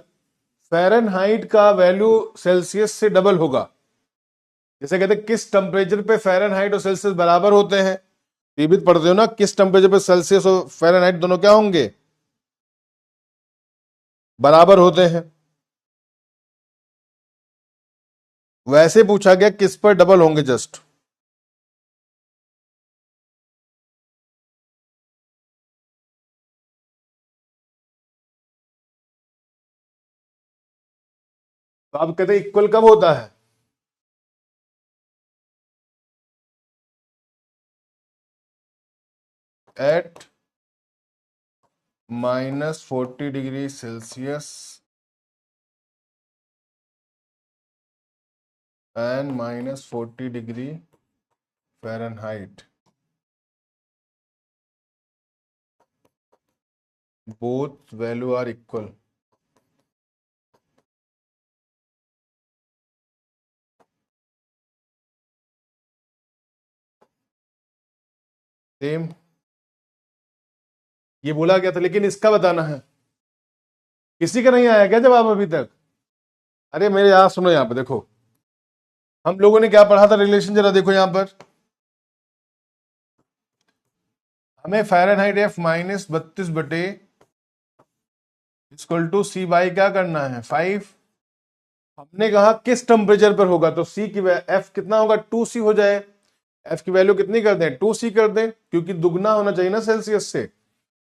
फ़ारेनहाइट का वैल्यू सेल्सियस से डबल होगा। जैसे कहते हैं किस टेम्परेचर पे फ़ारेनहाइट और सेल्सियस बराबर होते हैं, तो ये भी पढ़ते हो ना, किस टेम्परेचर पे सेल्सियस और फ़ारेनहाइट दोनों क्या होंगे, बराबर होते हैं। वैसे पूछा गया किस पर डबल होंगे जस्ट। तो आप कहते हैं इक्वल कब होता है, at -40 degree Celsius and -40 degree Fahrenheit, both value are equal. Same, ये बोला गया था, लेकिन इसका बताना है। किसी का नहीं आया क्या जवाब अभी तक? अरे मेरे यार सुनो, यहां पर देखो, हम लोगों ने क्या पढ़ा था रिलेशन, जरा देखो यहां पर। हमें Fahrenheit F -32 equal to C by क्या करना है 5। हमने कहा किस टेम्परेचर पर होगा, तो सी की एफ कितना होगा 2C हो जाए। एफ की वैल्यू कितनी कर दें 2C कर दें, क्योंकि दुगना होना चाहिए ना सेल्सियस से।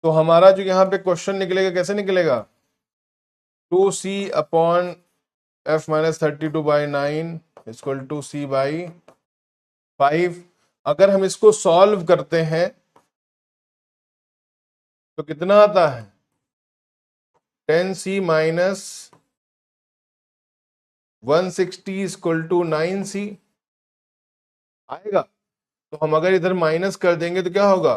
तो हमारा जो यहाँ पे क्वेश्चन निकलेगा कैसे निकलेगा, 2C upon F -32/9 equal to C by 5। अगर हम इसको सॉल्व करते हैं तो कितना आता है 10C minus 160 equal to 9C आएगा। तो हम अगर इधर माइनस कर देंगे तो क्या होगा,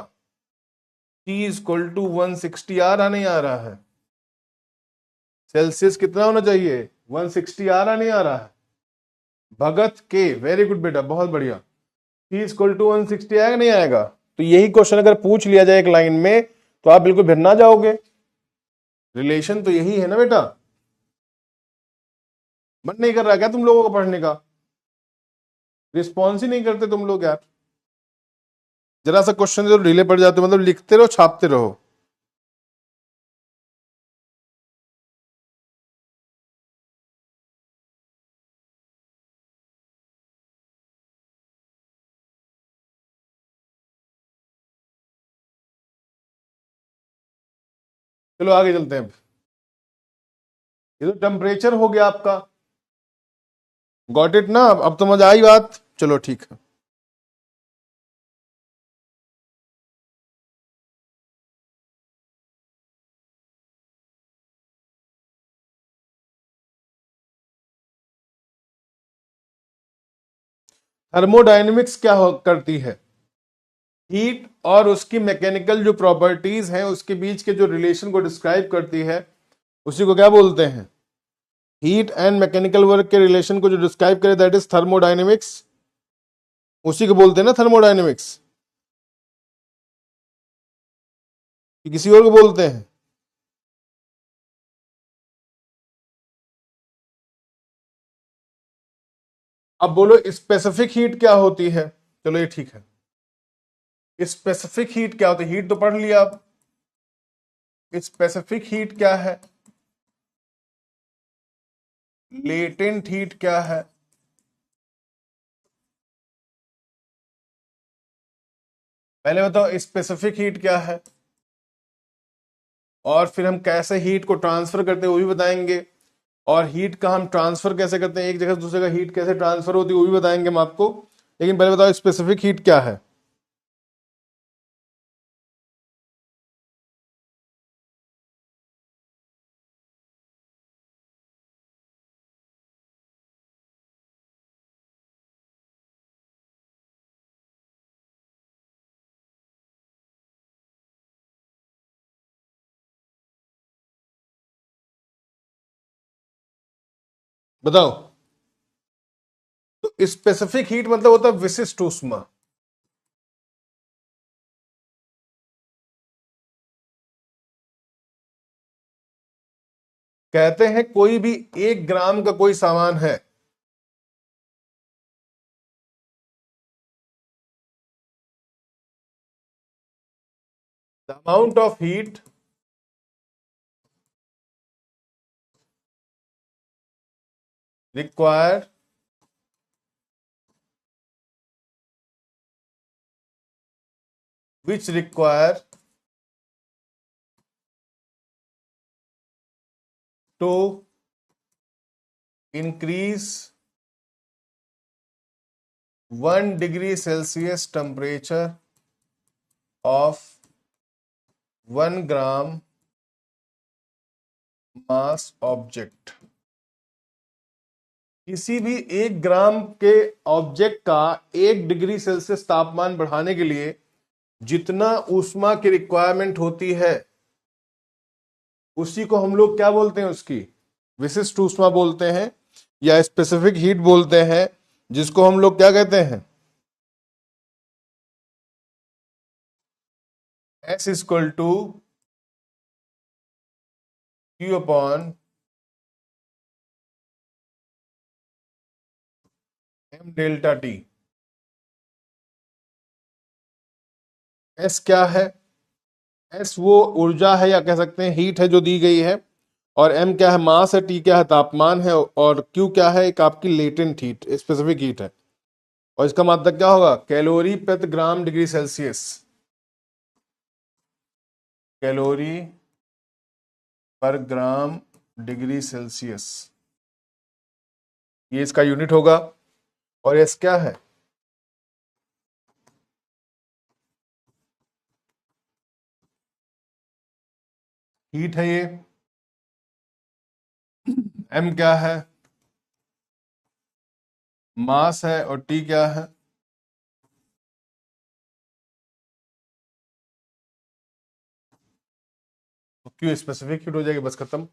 T इक्वल टू 160 आ रहा नहीं आ रहा है, सेल्सियस कितना होना चाहिए 160 आ रहा नहीं आ रहा है। भगत के, वेरी गुड बेटा, बहुत बढ़िया। T इक्वल टू 160 आएगा नहीं आएगा? तो यही क्वेश्चन अगर पूछ लिया जाए एक लाइन में तो आप बिल्कुल भिन्ना जाओगे। रिलेशन तो यही है ना बेटा। मन नहीं कर रहा क्या तुम लोगों को पढ़ने का? रिस्पॉन्स ही नहीं करते तुम लोग यार। जरा सा क्वेश्चन जो डिले पड़ जाते हो, मतलब लिखते रहो छापते रहो। चलो आगे चलते हैं। ये तो टेम्परेचर हो गया आपका, गॉट इट ना? अब समझ आई बात, चलो ठीक है। थर्मोडायनेमिक्स क्या करती है, हीट और उसकी मैकेनिकल जो प्रॉपर्टीज हैं उसके बीच के जो रिलेशन को डिस्क्राइब करती है, उसी को क्या बोलते हैं, हीट एंड मैकेनिकल वर्क के रिलेशन को जो डिस्क्राइब करे दैट इज थर्मोडायनेमिक्स। उसी को बोलते हैं ना थर्मोडायनेमिक्स, कि किसी और को बोलते हैं? अब बोलो स्पेसिफिक हीट क्या होती है। चलो ये ठीक है, स्पेसिफिक हीट क्या होती है, हीट तो पढ़ लिया आप। स्पेसिफिक हीट क्या है, लेटेंट हीट क्या है, पहले बताओ स्पेसिफिक हीट क्या है, और फिर हम कैसे हीट को ट्रांसफर करते हैं वो भी बताएंगे, और हीट का हम ट्रांसफर कैसे करते हैं, एक जगह से दूसरे जगह हीट कैसे ट्रांसफर होती है वो भी बताएंगे हम आपको। लेकिन पहले बताओ स्पेसिफिक हीट क्या है। बताओ। तो स्पेसिफिक हीट मतलब होता है विशिष्ट ऊष्मा। कहते हैं कोई भी 1 ग्राम का कोई सामान है, the amount of heat required which require to increase 1 degree Celsius temperature of 1 gram mass object। किसी भी 1 ग्राम के ऑब्जेक्ट का 1 डिग्री सेल्सियस तापमान बढ़ाने के लिए जितना ऊष्मा की रिक्वायरमेंट होती है उसी को हम लोग क्या बोलते हैं, उसकी विशिष्ट ऊष्मा बोलते हैं या स्पेसिफिक हीट बोलते हैं, जिसको हम लोग क्या कहते हैं, S equal to Q upon M delta T। S क्या है? S वो ऊर्जा है या कह सकते हैं हीट है जो दी गई है, और M क्या है? मास है। T क्या है? तापमान है। और Q क्या है? एक आपकी लेटेंट हीट, स्पेसिफिक हीट है। और इसका मात्रक क्या होगा? कैलोरी प्रति ग्राम डिग्री सेल्सियस। कैलोरी पर ग्राम डिग्री सेल्सियस, ये इसका यूनिट होगा। और एस क्या है? हीट है ये। एम क्या है? मास है। और टी क्या है? तो क्यों स्पेसिफिक हीट हो जाएगी, बस खत्म।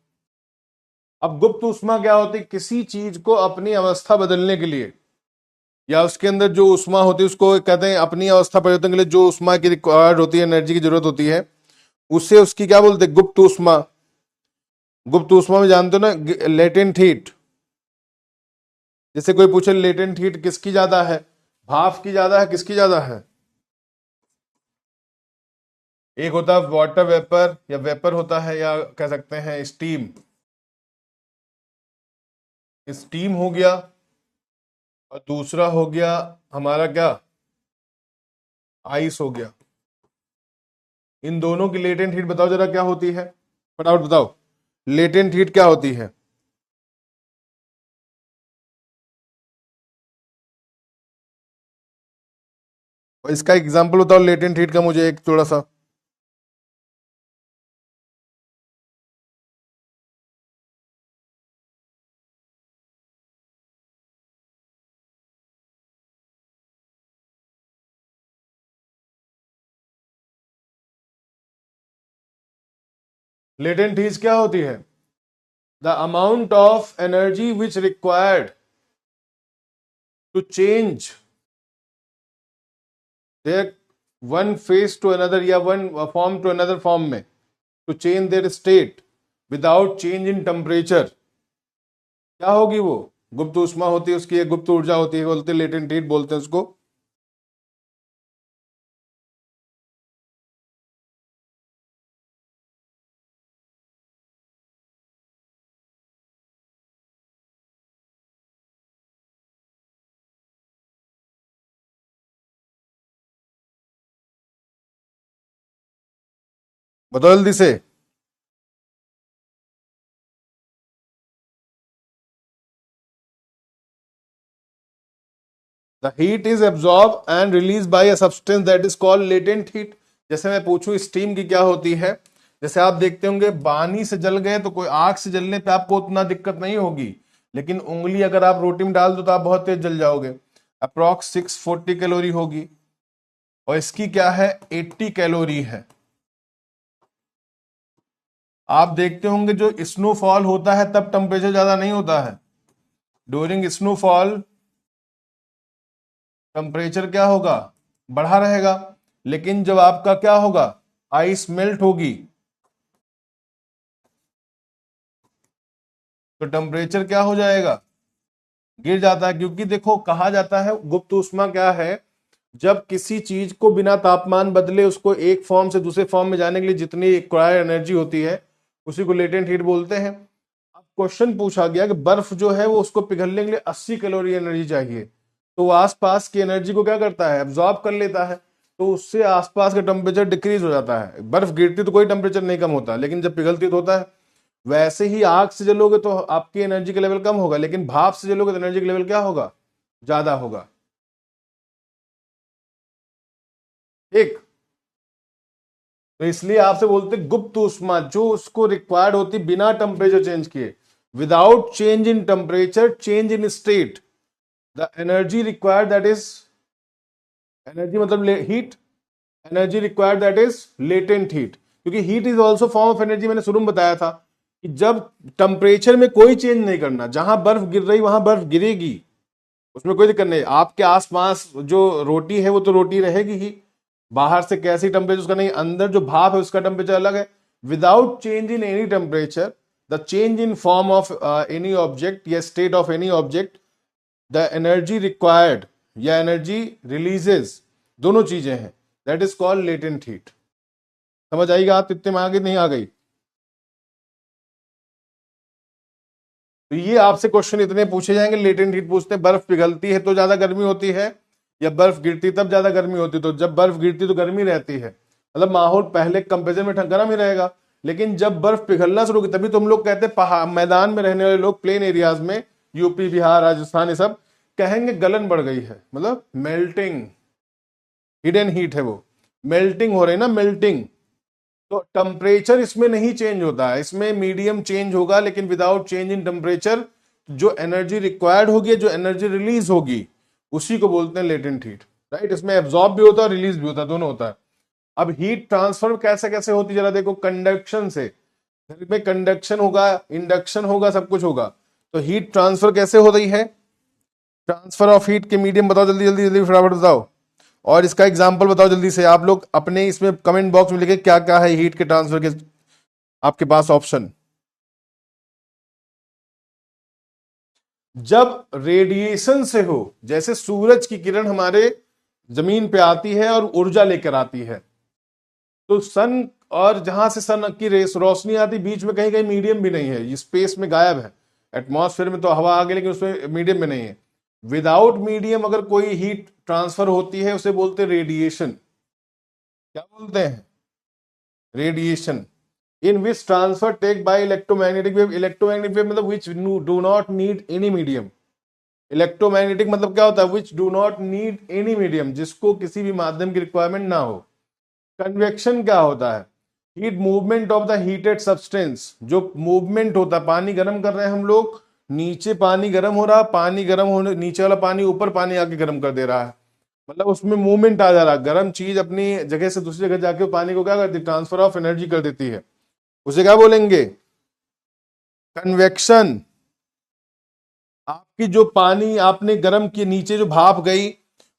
अब गुप्त ऊष्मा क्या होती है? किसी चीज को अपनी अवस्था बदलने के लिए, या उसके अंदर जो ऊष्मा होती है उसको कहते हैं अपनी अवस्था परिवर्तन के लिए जो ऊष्मा की रिक्वायर्ड होती है, एनर्जी की जरूरत होती है, उससे उसकी क्या बोलते हैं? गुप्त ऊष्मा। गुप्त ऊष्मा में जानते हो ना, लेटेंट हीट। जैसे कोई पूछे लेटेंट हीट किसकी ज्यादा है, भाप की ज्यादा है, किसकी ज्यादा है? एक होता है वाटर वेपर, या वेपर होता है, या कह सकते हैं स्टीम। स्टीम हो गया, और दूसरा हो गया हमारा क्या? आइस हो गया। इन दोनों की लेटेंट हीट बताओ जरा क्या होती है, फटाफट बताओ। लेटेंट हीट क्या होती है? और इसका एग्जांपल बताओ लेटेंट हीट का मुझे एक थोड़ा सा। लेटेंट हीट क्या होती है? The amount of energy which required to change their one phase to another, या one form to another form में, to change their state without change in temperature. क्या होगी वो? गुप्त ऊष्मा होती है, उसकी एक गुप्त ऊर्जा होती है, बोलते हैं लेटेंट हीट बोलते हैं उसको। बताओ जल्दी से। The heat is absorb and release by a substance that is called latent heat. जैसे मैं पूछूं स्टीम की क्या होती है, जैसे आप देखते होंगे पानी से जल गए तो कोई आग से जलने पे आपको उतना दिक्कत नहीं होगी, लेकिन उंगली अगर आप रोटी में डाल दो तो आप बहुत तेज जल जाओगे। अप्रॉक्स 640 कैलोरी होगी, और इसकी क्या है? 80 कैलोरी है। आप देखते होंगे जो स्नोफॉल होता है तब टेम्परेचर ज्यादा नहीं होता है। ड्यूरिंग स्नोफॉल टेम्परेचर क्या होगा? बढ़ा रहेगा। लेकिन जब आपका क्या होगा? आइस मेल्ट होगी, तो टेम्परेचर क्या हो जाएगा? गिर जाता है। क्योंकि देखो कहा जाता है गुप्त ऊष्मा क्या है, जब किसी चीज को बिना तापमान बदले उसको एक फॉर्म से दूसरे फॉर्म में जाने के लिए जितनी रिक्वायर्ड एनर्जी होती है उसी को लेटेंट हीट बोलते हैं। अब क्वेश्चन पूछा गया कि बर्फ जो है वो उसको पिघलने के लिए 80 कैलोरी एनर्जी चाहिए, तो वो आसपास की एनर्जी को क्या करता है? एब्जॉर्ब कर लेता है, तो उससे आसपास का टेम्परेचर डिक्रीज हो जाता है। बर्फ गिरती तो कोई टेम्परेचर नहीं कम होता, लेकिन जब पिघलती तो होता है। वैसे ही आग से जलोगे तो आपकी एनर्जी का लेवल कम होगा, लेकिन भाप से जलोगे तो एनर्जी का लेवल क्या होगा? ज्यादा होगा। ठीक। तो इसलिए आपसे बोलते गुप्त ऊष्मा, जो उसको रिक्वायर्ड होती बिना टेम्परेचर चेंज किए, without change in temperature, change in state, the energy required that is, energy मतलब heat, energy required that is latent heat. क्योंकि heat is also form of energy. मैंने शुरू में बताया था कि जब टेम्परेचर में कोई चेंज नहीं करना, जहां बर्फ गिर रही वहां बर्फ गिरेगी, उसमें कोई दिक्कत नहीं। आपके आसपास जो रोटी है वो तो रोटी रहेगी ही, बाहर से कैसी टेम्परेचर उसका नहीं, अंदर जो भाप है उसका टेम्परेचर अलग है। Without change in any temperature, the change in form of any object या state of any object, the energy required या एनर्जी रिलीजेस, दोनों चीजें हैं, that is called latent heat. समझ आएगी आप इतने में आगे नहीं आ गई? तो ये आपसे क्वेश्चन इतने पूछे जाएंगे, लेटेंट हीट पूछते हैं बर्फ पिघलती है तो ज्यादा गर्मी होती है, या बर्फ गिरती तब ज्यादा गर्मी होती है? तो जब बर्फ गिरती तो गर्मी रहती है, मतलब माहौल पहले कंपेरिजन में गर्म ही रहेगा। लेकिन जब बर्फ पिघलना शुरू की, तभी तो हम लोग कहते हैं पहाड़ मैदान में रहने वाले लोग, प्लेन एरियाज में, यूपी बिहार राजस्थान ये सब, कहेंगे गलन बढ़ गई है, मतलब मेल्टिंग, हिडन हीट है वो, मेल्टिंग हो रही है ना, मेल्टिंग। तो टेम्परेचर इसमें नहीं चेंज होता है, इसमें मीडियम चेंज होगा, लेकिन विदाउट चेंज इन टेम्परेचर जो एनर्जी रिक्वायर्ड होगी, जो एनर्जी रिलीज होगी, उसी को बोलते हैं लेटेंट हीट, राइट। इसमें एब्जॉर्ब भी होता है, रिलीज भी होता है, दोनों होता है। अब हीट ट्रांसफर कैसे कैसे होती है जरा देखो, कंडक्शन से। घर में कंडक्शन होगा, इंडक्शन होगा, सब कुछ होगा। तो हीट ट्रांसफर कैसे हो रही है? ट्रांसफर ऑफ हीट के मीडियम बताओ, जल्दी जल्दी जल्दी फटाफट बताओ। और इसका एग्जांपल बताओ जल्दी से आप लोग अपने इसमें कमेंट बॉक्स में लिखे क्या क्या है हीट के ट्रांसफर के आपके पास ऑप्शन। जब रेडिएशन से हो, जैसे सूरज की किरण हमारे जमीन पे आती है और ऊर्जा लेकर आती है, तो सन, और जहां से सन की रेस रोशनी आती, बीच में कहीं कहीं मीडियम भी नहीं है, ये स्पेस में गायब है। एटमॉस्फेयर में तो हवा आ गई, लेकिन उसमें मीडियम में नहीं है। विदाउट मीडियम अगर कोई हीट ट्रांसफर होती है, उसे बोलते हैं रेडिएशन। क्या बोलते हैं? Radiation. In which transfer take by electromagnetic wave, electromagnetic wave मतलब which do not need any medium. Electromagnetic मतलब क्या होता है? Which do not need any medium, जिसको किसी भी माध्यम की रिक्वायरमेंट ना हो। कन्वेक्शन क्या होता है? Heat movement of the heated substance, जो मूवमेंट होता है, पानी गर्म कर रहे हैं हम लोग, नीचे पानी गर्म हो रहा, पानी गर्म होने, नीचे वाला पानी ऊपर पानी आके गर्म कर दे रहा है, मतलब उसमें मूवमेंट आ जा रहा है, गर्म चीज अपनी जगह से दूसरी जगह जाके पानी को क्या करती है? ट्रांसफर ऑफ एनर्जी कर देती है, उसे क्या बोलेंगे? कन्वेक्शन। आपकी जो पानी आपने गर्म की, नीचे जो भाप गई,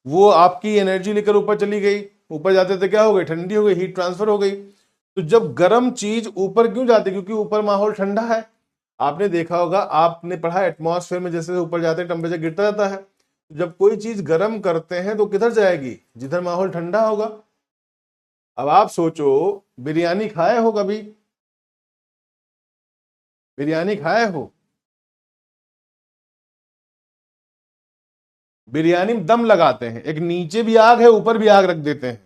वो आपकी एनर्जी लेकर ऊपर चली गई, ऊपर जाते थे क्या हो गई? ठंडी हो गई, हीट ट्रांसफर हो गई। तो जब गर्म चीज ऊपर क्यों जाती? क्योंकि ऊपर माहौल ठंडा है। आपने देखा होगा, आपने पढ़ा एटमॉस्फेयर में जैसे ऊपर जाते हैं टेम्परेचर गिरता जाता है। जब कोई चीज गर्म करते हैं तो किधर जाएगी? जिधर माहौल ठंडा होगा। अब आप सोचो, बिरयानी खाए हो कभी? बिरयानी खाए हो? बिरयानी में दम लगाते हैं, एक नीचे भी आग है, ऊपर भी आग रख देते हैं,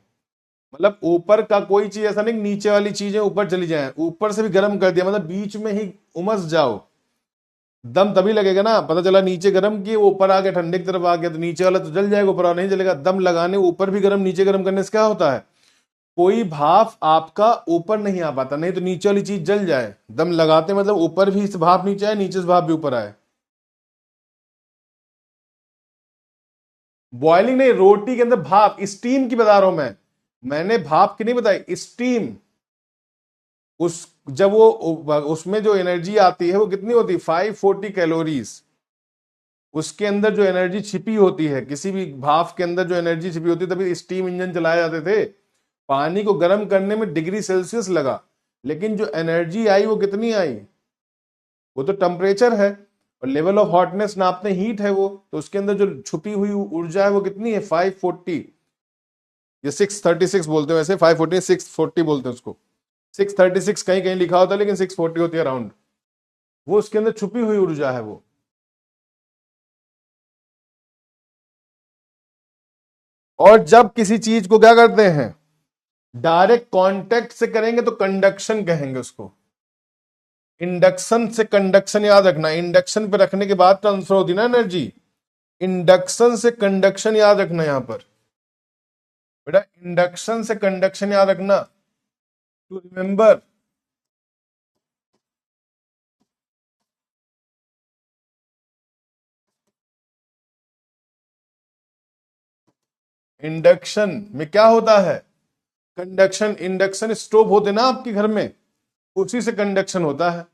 मतलब ऊपर का कोई चीज ऐसा नहीं, नीचे वाली चीजें ऊपर चली जाए, ऊपर से भी गर्म कर दिया, मतलब बीच में ही उमस जाओ। दम तभी लगेगा ना, पता चला नीचे गर्म किए, वो ऊपर आ गया, ठंडे की तरफ आ गया, तो नीचे वाला तो जल जाएगा, ऊपर वाला नहीं जलेगा। दम लगाने, ऊपर भी गर्म नीचे गर्म करने से क्या होता है? कोई भाप आपका ऊपर नहीं आ पाता, नहीं तो नीचे वाली चीज जल जाए। दम लगाते मतलब ऊपर भी से भाप नीचे आए, नीचे से भाप भी ऊपर आए। बॉइलिंग नहीं, रोटी के अंदर भाप, स्टीम की बता रहा हूं मैं, मैंने भाप की नहीं बताई, स्टीम। उस जब वो उसमें जो एनर्जी आती है वो कितनी होती है? 540 कैलोरीज। उसके अंदर जो एनर्जी छिपी होती है, किसी भी भाप के अंदर जो एनर्जी छिपी होती है, तभी स्टीम इंजन चलाए जाते थे। पानी को गर्म करने में डिग्री सेल्सियस लगा, लेकिन जो एनर्जी आई वो कितनी आई? वो तो टेम्परेचर है, और लेवल ऑफ हॉटनेस नापते हीट है वो, तो उसके अंदर जो छुपी हुई ऊर्जा है वो कितनी है? 540, ये 636 बोलते हैं, वैसे 540 640 बोलते हैं उसको। 636 कहीं कहीं लिखा होता है, लेकिन 640 होती है अराउंड, वो उसके अंदर छुपी हुई ऊर्जा है वो। और जब किसी चीज को क्या करते हैं? डायरेक्ट कांटेक्ट से करेंगे तो कंडक्शन कहेंगे उसको। इंडक्शन से कंडक्शन याद रखना, इंडक्शन पे रखने के बाद ट्रांसफर होती ना एनर्जी, इंडक्शन से कंडक्शन याद रखना यहां पर बेटा, इंडक्शन से कंडक्शन याद रखना, टू रिमेंबर। इंडक्शन में क्या होता है? कंडक्शन। इंडक्शन स्टोव होते ना आपके घर में, उसी से कंडक्शन होता है।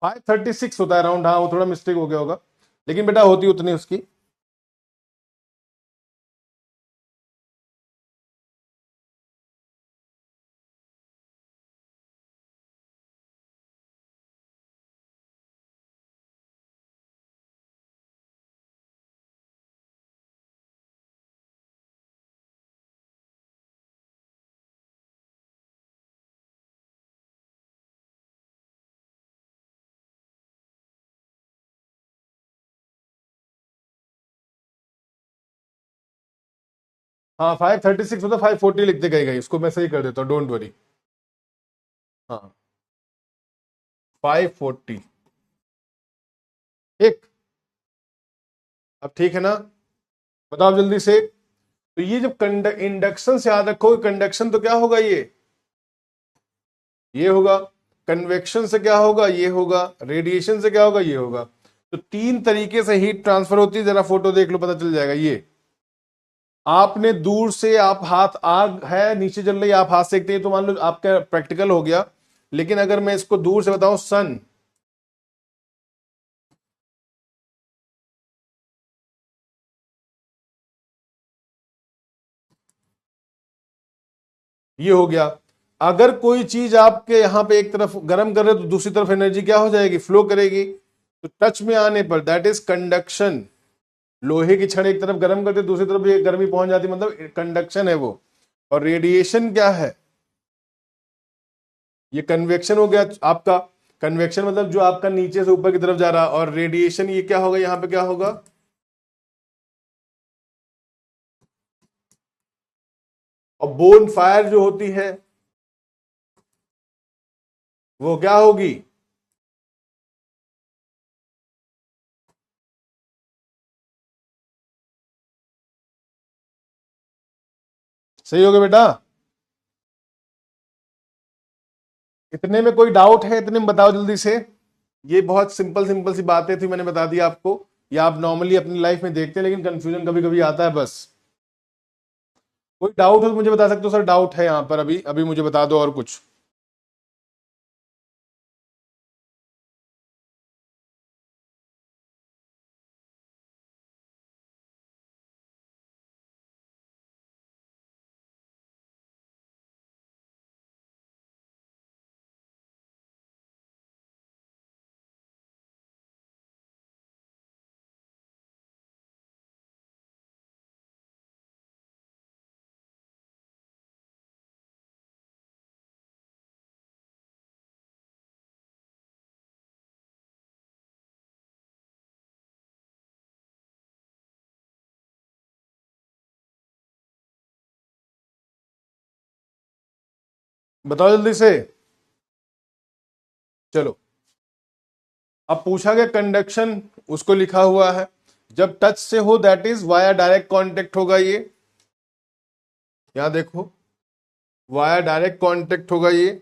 536 होता है अराउंड, हाँ वो थोड़ा मिस्टेक हो गया होगा, लेकिन बेटा होती उतनी उसकी। हाँ 536 मतलब 540 लिखते गए गए, इसको मैं सही कर देता हूँ, डोंट वरी। हाँ 540। ठीक, अब ठीक है ना? बताओ जल्दी से। तो ये जब इंडक्शन से याद रखो, कंडक्शन तो क्या होगा, ये होगा। कन्वेक्शन से क्या होगा, ये होगा। रेडिएशन से क्या होगा, ये होगा। तो तीन तरीके से हीट ट्रांसफर होती है, जरा फोटो देख लो, पता चल जाएगा। ये आपने दूर से, आप हाथ, आग है नीचे जल रही है, आप हाथ सेकते हैं तो मान लो आपका प्रैक्टिकल हो गया। लेकिन अगर मैं इसको दूर से बताऊं, सन, ये हो गया। अगर कोई चीज आपके यहां पे एक तरफ गर्म कर रहे तो दूसरी तरफ एनर्जी क्या हो जाएगी, फ्लो करेगी। तो टच में आने पर दैट इज कंडक्शन। लोहे की छड़ एक तरफ गर्म करते दूसरी तरफ ये गर्मी पहुंच जाती, मतलब कंडक्शन है वो। और रेडिएशन क्या है, ये कन्वेक्शन हो गया आपका। कन्वेक्शन मतलब जो आपका नीचे से ऊपर की तरफ जा रहा है। और रेडिएशन ये क्या होगा, यहां पे क्या होगा। और बोन फायर जो होती है वो क्या होगी, सही हो गया बेटा। इतने में कोई डाउट है, इतने में बताओ जल्दी से। ये बहुत सिंपल सिंपल सी बातें थी, मैंने बता दिया आपको। या आप नॉर्मली अपनी लाइफ में देखते हैं, लेकिन कंफ्यूजन कभी कभी आता है बस। कोई डाउट हो तो मुझे बता सकते हो, सर डाउट है यहाँ पर, अभी अभी मुझे बता दो और कुछ। बताओ जल्दी से। चलो, अब पूछा गया कंडक्शन, उसको लिखा हुआ है। जब टच से हो that is via direct contact होगा ये। यहां देखो, वाया डायरेक्ट कांटेक्ट होगा ये।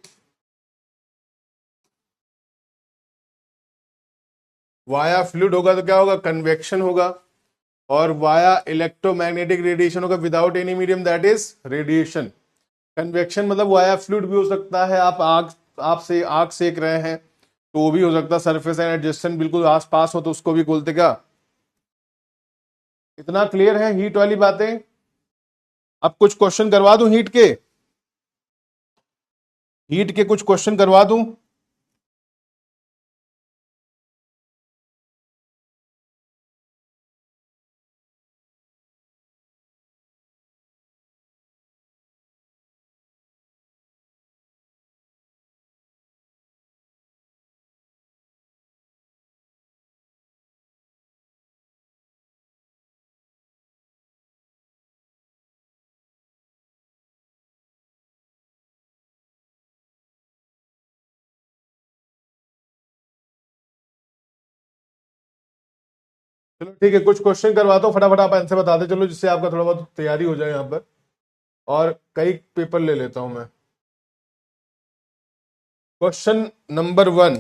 वाया फ्लूइड होगा तो क्या होगा, कन्वेक्शन होगा। और वाया इलेक्ट्रोमैग्नेटिक रेडिएशन होगा without any medium, that is radiation. Convection मतलब वाया फ्लूइड भी हो सकता है, आप आग, आप से आग सेक रहे हैं तो वो भी हो सकता है। सरफेस एंड एडजस्टेंट बिल्कुल आस पास हो तो उसको भी बोलते क्या। इतना क्लियर है हीट वाली बातें। अब कुछ क्वेश्चन करवा दूं हीट के, हीट के कुछ क्वेश्चन करवा दूं। चलो ठीक है, कुछ क्वेश्चन करवाता हूँ, फटाफट आप आंसर बता दे चलो, जिससे आपका थोड़ा बहुत तैयारी हो जाए यहाँ पर। और कई पेपर ले लेता हूं मैं। क्वेश्चन नंबर 1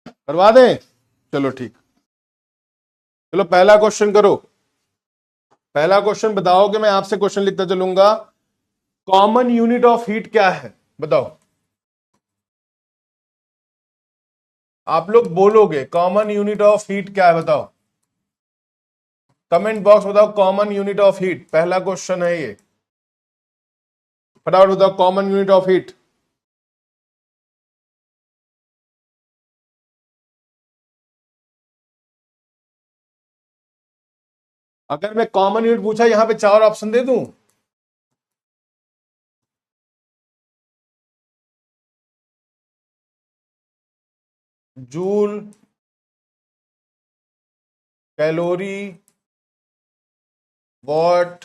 करवा दें, चलो ठीक। चलो पहला क्वेश्चन करो। पहला क्वेश्चन बताओगे, मैं आपसे क्वेश्चन लिखता चलूंगा। कॉमन यूनिट ऑफ हीट क्या है, बताओ। आप लोग बोलोगे कॉमन यूनिट ऑफ हीट क्या है, बताओ। कमेंट बॉक्स बताओ, कॉमन यूनिट ऑफ हीट, पहला क्वेश्चन है ये। फटाफट बताओ कॉमन यूनिट ऑफ हीट। अगर मैं कॉमन यूनिट पूछा, यहां पे चार ऑप्शन दे दूं। Joule, calorie, what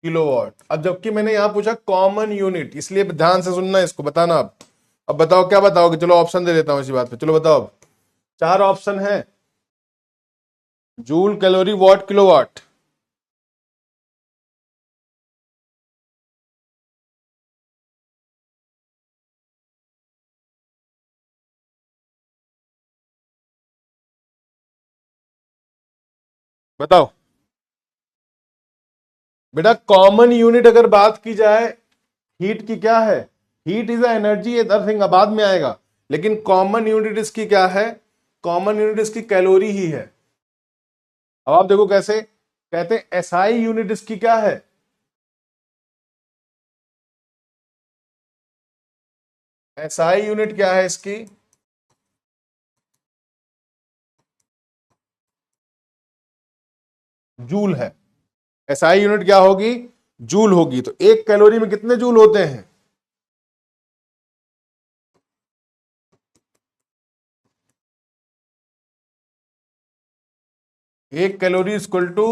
kilowatt. अब जबकि मैंने यहां पूछा कॉमन यूनिट, इसलिए ध्यान से सुनना इसको, बताना अब बताओ क्या बताओगे। चलो ऑप्शन दे देता हूं इसी बात पे, चलो बताओ अब। चार ऑप्शन है, जूल, कैलोरी, वॉट, किलोवाट। बताओ बेटा, कॉमन यूनिट अगर बात की जाए हीट की, क्या है? Heat is a energy, other thing बाद में आएगा, लेकिन कॉमन यूनिट इसकी क्या है? कॉमन यूनिट इसकी कैलोरी ही है। अब आप देखो कैसे कहते हैं, एसआई यूनिट इसकी क्या है? एसआई यूनिट क्या है इसकी? जूल है। एसआई यूनिट क्या होगी? जूल होगी। तो एक कैलोरी में कितने जूल होते हैं? एक कैलोरी इक्वल टू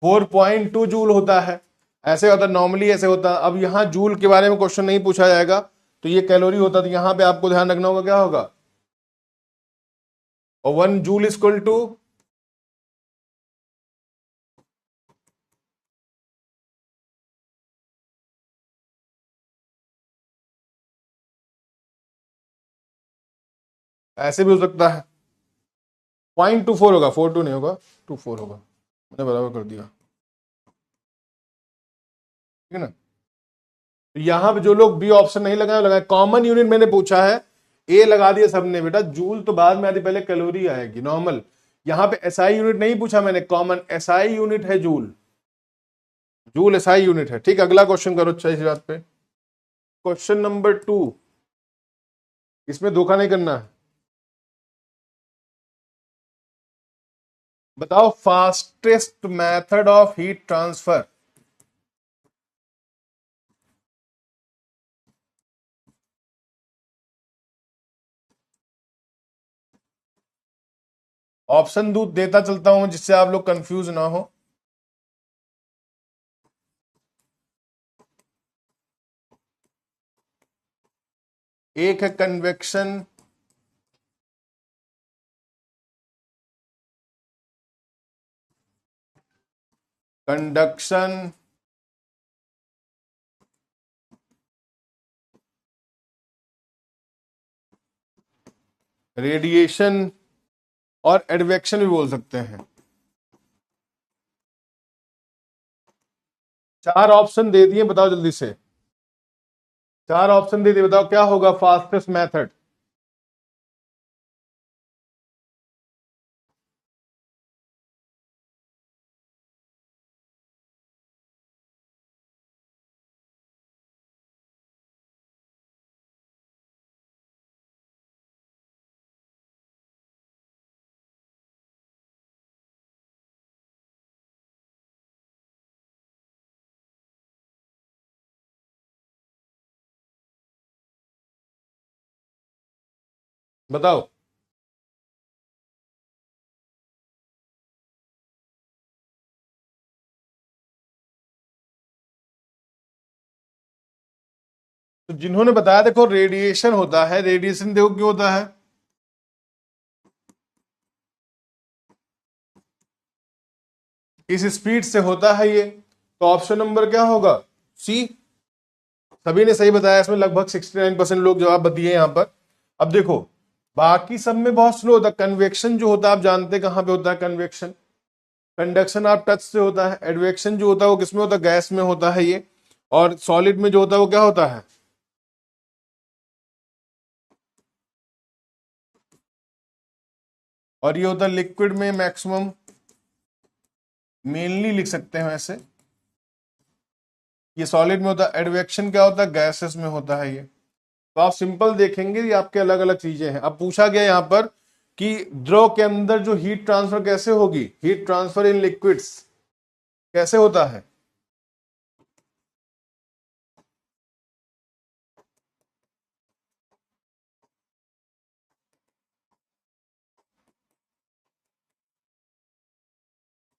4.2 जूल होता है। ऐसे होता, नॉर्मली ऐसे होता। अब यहां जूल के बारे में क्वेश्चन नहीं पूछा जाएगा, तो ये कैलोरी होता, तो यहां पे आपको ध्यान रखना होगा क्या होगा, और 1 जूल इक्वल टू, ऐसे भी हो सकता है 0.24 होगा, 42 नहीं होगा, 24 होगा। मैंने बराबर कर दिया, ठीक है ना। तो यहां पे जो लोग बी ऑप्शन नहीं लगाए लगाए, कॉमन यूनिट मैंने पूछा है, ए लगा दिया सबने। बेटा जूल तो बाद में आती, पहले कैलोरी आएगी नॉर्मल। यहां पे एसआई यूनिट नहीं पूछा मैंने, कॉमन एसआई यूनिट है जूल। जूल एसआई यूनिट है। ठीक, अगला क्वेश्चन करो अच्छा इस बात पे। क्वेश्चन नंबर 2, इसमें धोखा नहीं करना है। बताओ fastest method of heat transfer. Option दूध देता चलता हूं जिससे आप लोग कंफ्यूज ना हो। एक है कन्वेक्शन, कंडक्शन, रेडिएशन, और एडवेक्शन भी बोल सकते हैं। चार ऑप्शन दे दिए, बताओ जल्दी से। चार ऑप्शन दे दिए, बताओ क्या होगा फास्टेस्ट मेथड। बताओ। तो जिन्होंने बताया, देखो रेडिएशन होता है, रेडिएशन देखो क्यों होता है, इस स्पीड से होता है ये। तो ऑप्शन नंबर क्या होगा? सी। सभी ने सही बताया, इसमें लगभग 69% लोग जवाब दिए यहां पर। अब देखो बाकी सब में बहुत स्लो होता है। कन्वेक्शन जो होता है आप जानते हैं कहां पे होता है कन्वेक्शन। कंडक्शन आप टच से होता है। एडवेक्शन जो होता है वो किसमें होता है? गैस में होता है ये। और सॉलिड में जो होता है वो क्या होता है? और ये होता है लिक्विड में मैक्सिमम, मेनली लिख सकते हैं वैसे। ये सॉलिड में होता है। एडवेक्शन क्या होता है? गैसेस में होता है ये। तो आप सिंपल देखेंगे ये आपके अलग अलग चीजें हैं। अब पूछा गया यहां पर कि द्रव के अंदर जो हीट ट्रांसफर कैसे होगी, हीट ट्रांसफर इन लिक्विड्स कैसे होता है?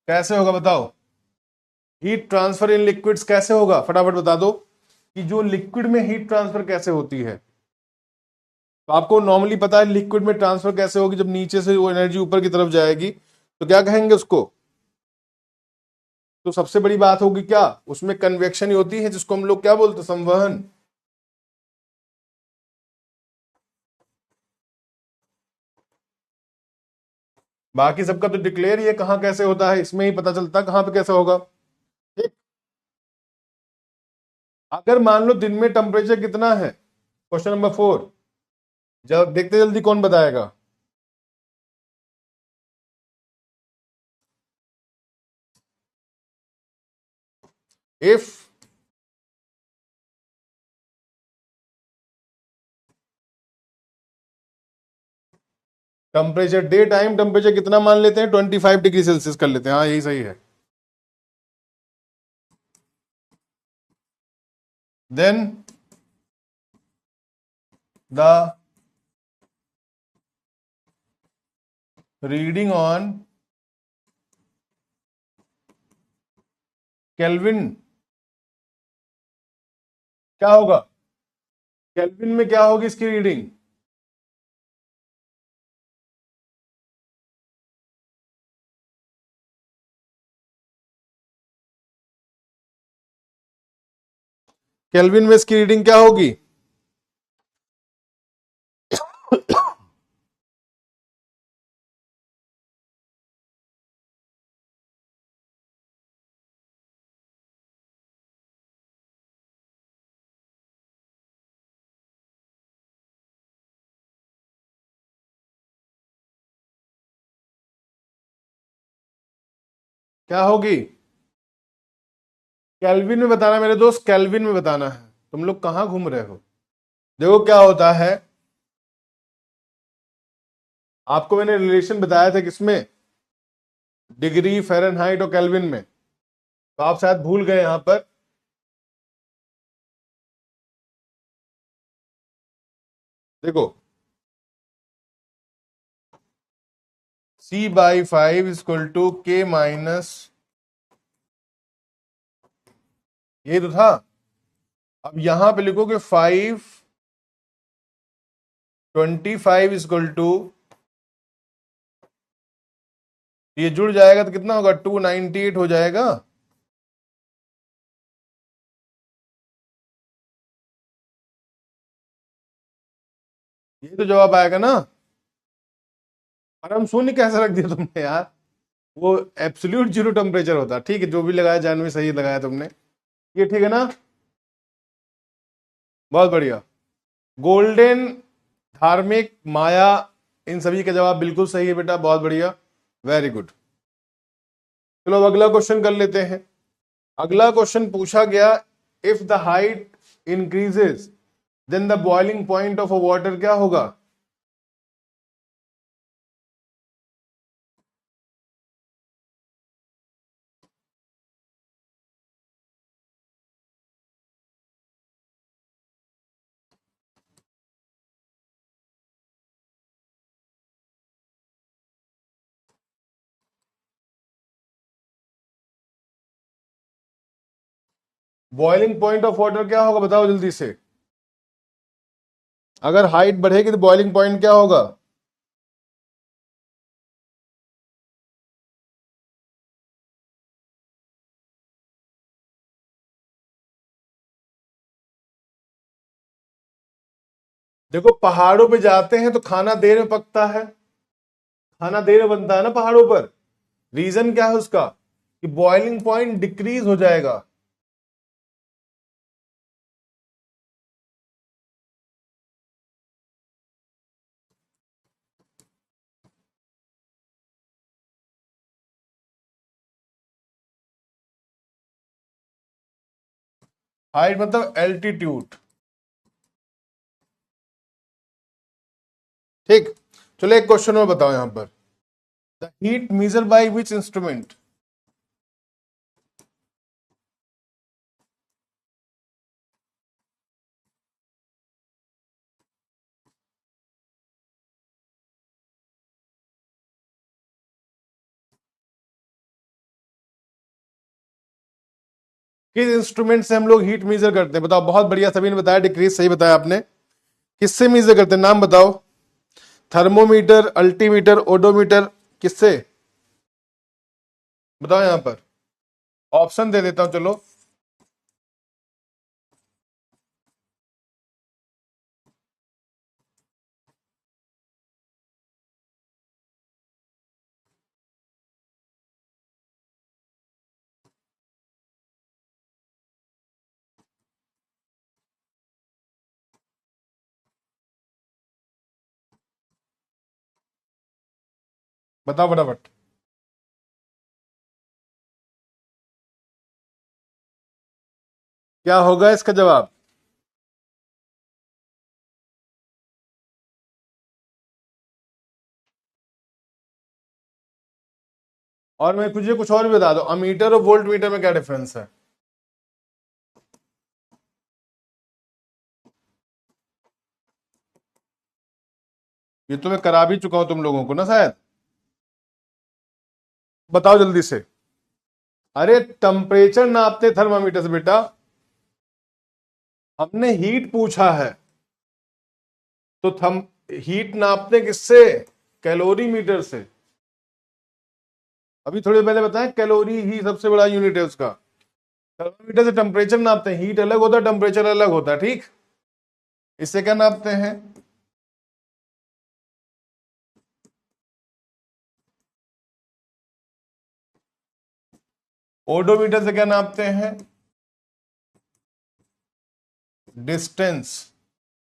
कैसे होगा बताओ? हीट ट्रांसफर इन लिक्विड्स कैसे होगा, फटाफट बता दो कि जो लिक्विड में हीट ट्रांसफर कैसे होती है। तो आपको नॉर्मली पता है लिक्विड में ट्रांसफर कैसे होगी, जब नीचे से वो एनर्जी ऊपर की तरफ जाएगी तो क्या कहेंगे उसको? तो सबसे बड़ी बात होगी क्या, उसमें कन्वेक्शन ही होती है, जिसको हम लोग क्या बोलते हैं, संवहन। बाकी सबका तो डिक्लेयर, ये कहाँ कैसे होता है इसमें ही पता चलता कहाँ पे कैसे होगा। ठीक। अगर मान लो दिन में टेम्परेचर कितना है, क्वेश्चन नंबर 4, जब देखते जल्दी कौन बताएगा। If temperature, day time temperature कितना मान लेते हैं, 25 डिग्री सेल्सियस कर लेते हैं, हाँ यही सही है। Then the reading on Kelvin क्या होगा, केल्विन में क्या होगी इसकी रीडिंग? केल्विन में इसकी रीडिंग क्या होगी? क्या होगी? केल्विन में बताना मेरे दोस्त, केल्विन में बताना है, तुम लोग कहां घूम रहे हो। देखो क्या होता है, आपको मैंने रिलेशन बताया था किसमें, डिग्री फ़ारेनहाइट और केल्विन में, तो आप शायद भूल गए यहां पर। देखो C/5 = K-, ये तो था। अब यहां पे लिखो कि 5/25 ये जुड़ जाएगा तो कितना होगा, 298 हो जाएगा। ये तो जवाब आएगा ना। परम शून्य कैसे रख दिया तुमने यार, वो एब्सोल्यूट जीरो टेम्परेचर होता। ठीक है, जो भी लगाया जानवी सही लगाया तुमने, ये ठीक है ना। बहुत बढ़िया। गोल्डन, धार्मिक, माया, इन सभी का जवाब बिल्कुल सही है बेटा, बहुत बढ़िया, वेरी गुड। चलो अब अगला क्वेश्चन कर लेते हैं। अगला क्वेश्चन पूछा गया, if the height increases then the boiling point of a water क्या होगा? बॉइलिंग पॉइंट ऑफ वाटर क्या होगा बताओ जल्दी से। अगर हाइट बढ़ेगी तो बॉइलिंग पॉइंट क्या होगा? देखो पहाड़ों पे जाते हैं तो खाना देर में पकता है, खाना देर में बनता है ना पहाड़ों पर। रीजन क्या है उसका, कि बॉइलिंग पॉइंट डिक्रीज हो जाएगा। हाइट मतलब एल्टीट्यूड। ठीक। चलो एक क्वेश्चन और बताओ यहां पर, the heat measure by which instrument? किस इंस्ट्रूमेंट से हम लोग हीट मेजर करते हैं? बताओ। बहुत बढ़िया, सभी ने बताया, डिक्रीज सही बताया आपने। किससे मेजर करते हैं? नाम बताओ। थर्मोमीटर, अल्टीमीटर, ओडोमीटर, किससे? बताओ। यहां पर ऑप्शन दे देता हूं, चलो। बताओ फटाफट। क्या होगा इसका जवाब? और मैं मुझे कुछ और भी बता दो, अमीटर और वोल्ट मीटर में क्या डिफरेंस है? ये तो मैं करा भी चुका हूं तुम लोगों को ना शायद। बताओ जल्दी से। अरे टेम्परेचर नापते थर्मामीटर से बेटा। हमने हीट पूछा है, तो थम हीट नापते किससे? कैलोरी मीटर से। अभी थोड़ी पहले बताया, कैलोरी ही सबसे बड़ा यूनिट है उसका। थर्मामीटर से टेम्परेचर नापते हैं, हीट अलग होता है, टेम्परेचर अलग होता है, ठीक। इससे क्या नापते हैं? ओडोमीटर से क्या नापते हैं? डिस्टेंस।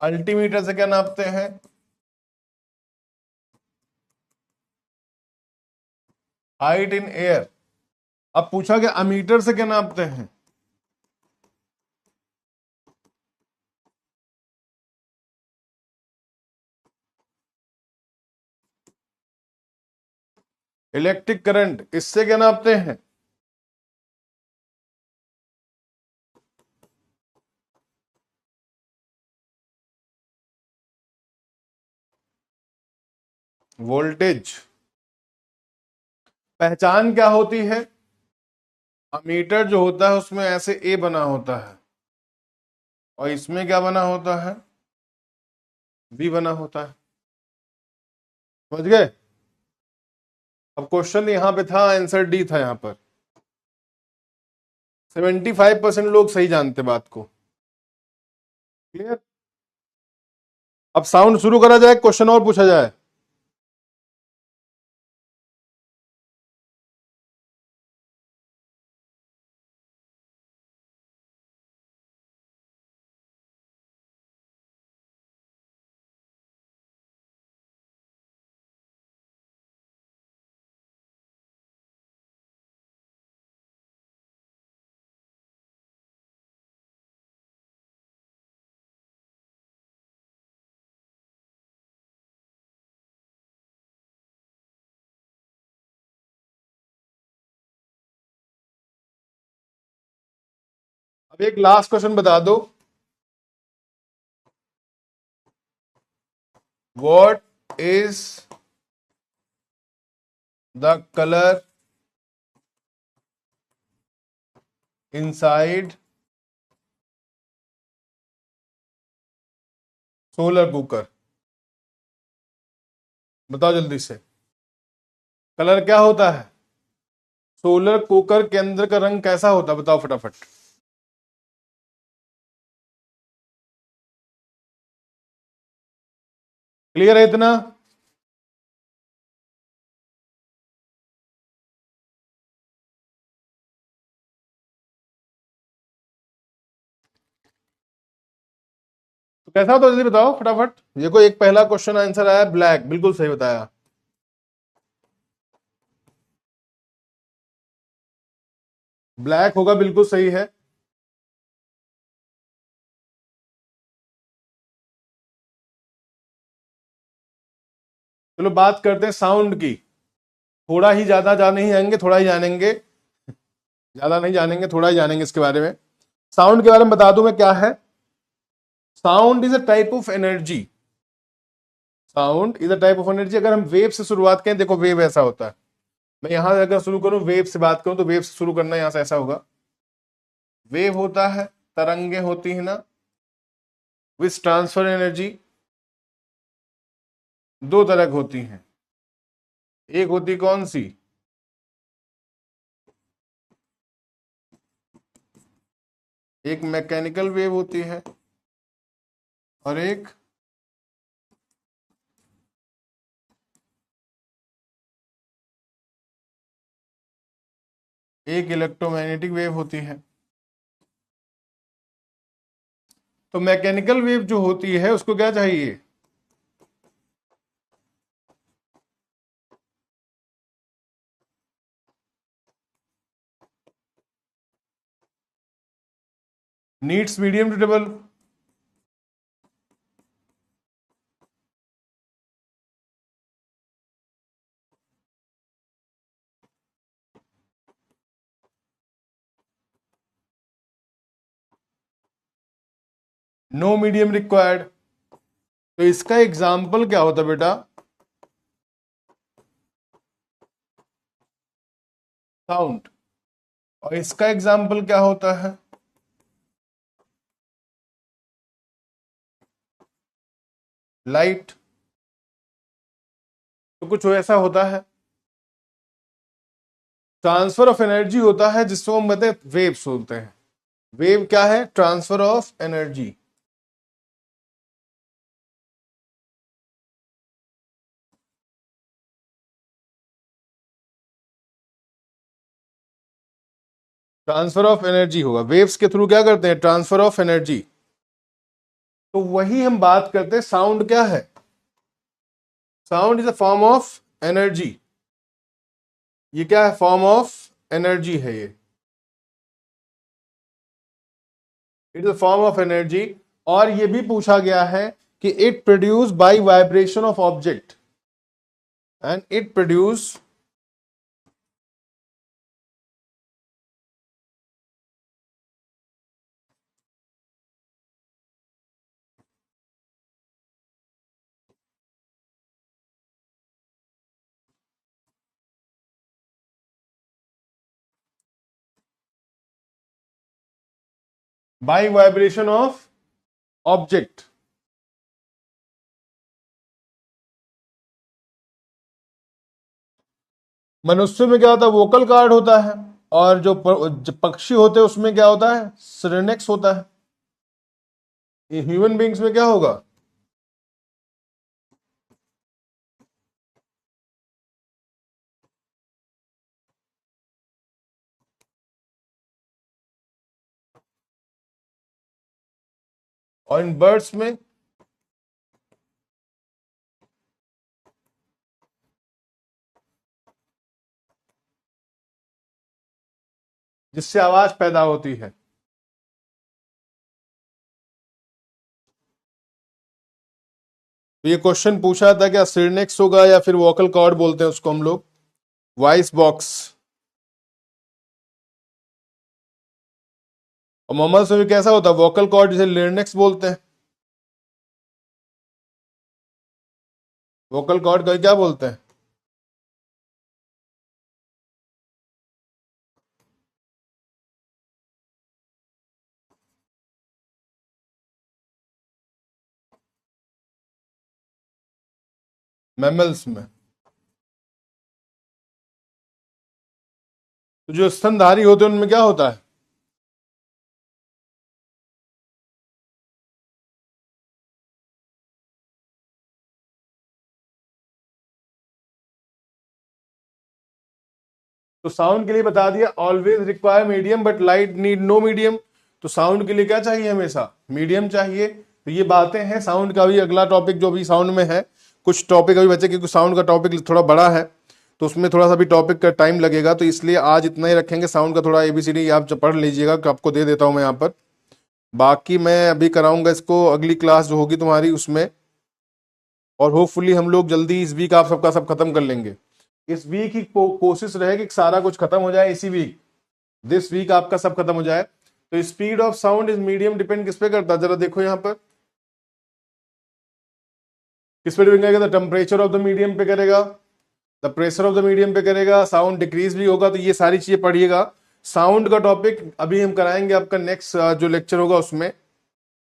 अल्टीमीटर से क्या नापते हैं? Height in air. अब पूछा कि अमीटर से क्या नापते हैं? Electric current. इससे क्या नापते हैं? वोल्टेज। पहचान क्या होती है? अमीटर जो होता है उसमें ऐसे ए बना होता है, और इसमें क्या बना होता है? बी बना होता है। समझ गए? अब क्वेश्चन यहां पे था, आंसर डी था यहां पर। 75% लोग सही जानते बात को। क्लियर? अब साउंड शुरू करा जाए, क्वेश्चन और पूछा जाए। अब एक लास्ट क्वेश्चन बता दो। What is the colour inside solar cooker? बताओ जल्दी से। कलर क्या होता है? सोलर कुकर के अंदर का रंग कैसा होता है? बताओ फटाफट। क्लियर है इतना? तो कैसा होता है जल्दी बताओ फटाफट। ये कोई एक पहला क्वेश्चन आंसर आया, ब्लैक, बिल्कुल सही बताया। ब्लैक होगा, बिल्कुल सही है। चलो बात करते हैं साउंड की। थोड़ा ही ज्यादा जाने ही जाएंगे, थोड़ा ही जानेंगे, ज्यादा नहीं जानेंगे, थोड़ा ही जानेंगे इसके बारे में। साउंड के बारे में बता दूं मैं क्या है। Sound is a type of energy. Sound is a type of energy. अगर हम वेव से शुरुआत करें, देखो वेव ऐसा होता है। मैं यहां से अगर शुरू करूं, वेव से बात करूं, तो वेव से शुरू करना यहां से ऐसा होगा। वेव होता है, तरंगे होती है ना, विच ट्रांसफर एनर्जी। दो तरह की होती हैं, एक होती कौन सी, एक मैकेनिकल वेव होती है और एक इलेक्ट्रोमैग्नेटिक वेव होती है। तो मैकेनिकल वेव जो होती है उसको क्या चाहिए, needs medium to double. No medium required. तो इसका एग्जाम्पल क्या होता है बेटा, साउंड। और इसका एग्जाम्पल क्या होता है, लाइट। तो कुछ ऐसा होता है, ट्रांसफर ऑफ एनर्जी होता है जिसको हम कहते हैं वेव्स बोलते हैं। वेव क्या है, transfer of energy. Transfer of energy होगा, वेव्स के थ्रू क्या करते हैं, ट्रांसफर ऑफ एनर्जी। तो वही हम बात करते हैं, साउंड क्या है, sound is a form of energy. ये क्या है, फॉर्म ऑफ एनर्जी है ये, it is a form of energy. और ये भी पूछा गया है कि it produce by vibration of object and it produce by vibration of object. मनुष्य में क्या होता है, वोकल कार्ड होता है। और जो पक्षी होते हैं उसमें क्या होता है, सिरेनेक्स होता है। ये ह्यूमन बींग्स में क्या होगा, और इन बर्ड्स में जिससे आवाज पैदा होती है। तो ये क्वेश्चन पूछा था क्या, सिरनेक्स होगा या फिर वोकल कॉर्ड बोलते हैं उसको हम लोग, वॉइस बॉक्स। और ममल्स में भी कैसा होता है, वोकल कॉर्ड जिसे लिर्नेक्स बोलते हैं। वोकल कॉर्ड का क्या बोलते हैं, मैमल्स में। तो जो स्तनधारी होते हैं उनमें क्या होता है, तो साउंड के लिए बता दिया, always require medium but light need no medium. तो साउंड के लिए क्या चाहिए, हमेशा मीडियम चाहिए। तो ये बातें हैं साउंड का। भी अगला टॉपिक जो भी साउंड में है, कुछ टॉपिक अभी बचे क्योंकि साउंड का टॉपिक थोड़ा बड़ा है, तो उसमें थोड़ा सा भी टॉपिक का टाइम लगेगा। तो इसलिए आज इतना ही रखेंगे, साउंड का थोड़ा एबीसीडी आप पढ़ लीजिएगा, आपको दे देता हूं मैं यहाँ पर। बाकी मैं अभी कराऊंगा इसको अगली क्लास जो होगी तुम्हारी उसमें। और होपफुली हम लोग जल्दी इस वीक आप सबका सब खत्म कर लेंगे। इस वीक ही कोशिश रहेगी कि सारा कुछ खत्म हो जाए इसी वीक, दिस वीक आपका सब खत्म हो जाए। तो speed of sound is medium depend किस पे करता है, जरा देखो यहां पर किस पे डिपेंड करेगा, टेम्परेचर ऑफ द मीडियम पे करेगा, the pressure of the medium पे करेगा, साउंड डिक्रीज भी होगा। तो ये सारी चीजें पढ़िएगा। साउंड का टॉपिक अभी हम कराएंगे आपका नेक्स्ट जो लेक्चर होगा उसमें,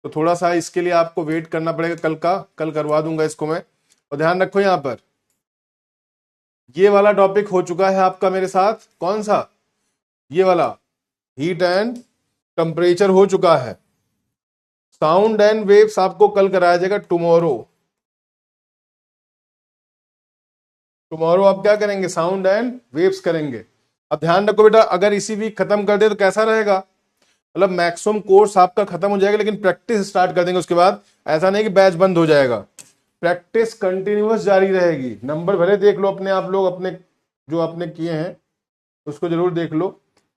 तो थोड़ा सा इसके लिए आपको वेट करना पड़ेगा कल करवा दूंगा इसको मैं। और ध्यान रखो यहां पर ये वाला टॉपिक हो चुका है आपका मेरे साथ, कौन सा, ये वाला हीट एंड टेम्परेचर हो चुका है। साउंड एंड वेव्स आपको कल कराया जाएगा, टुमारो आप क्या करेंगे, साउंड एंड वेव्स करेंगे। अब ध्यान रखो बेटा, अगर इसी वीक खत्म कर दे तो कैसा रहेगा, मतलब मैक्सिमम कोर्स आपका खत्म हो जाएगा, लेकिन प्रैक्टिस स्टार्ट कर देंगे उसके बाद। ऐसा नहीं कि बैच बंद हो जाएगा, प्रैक्टिस कंटिन्यूअस जारी रहेगी। नंबर भले देख लो अपने आप लोग, अपने जो आपने किए हैं उसको जरूर देख लो।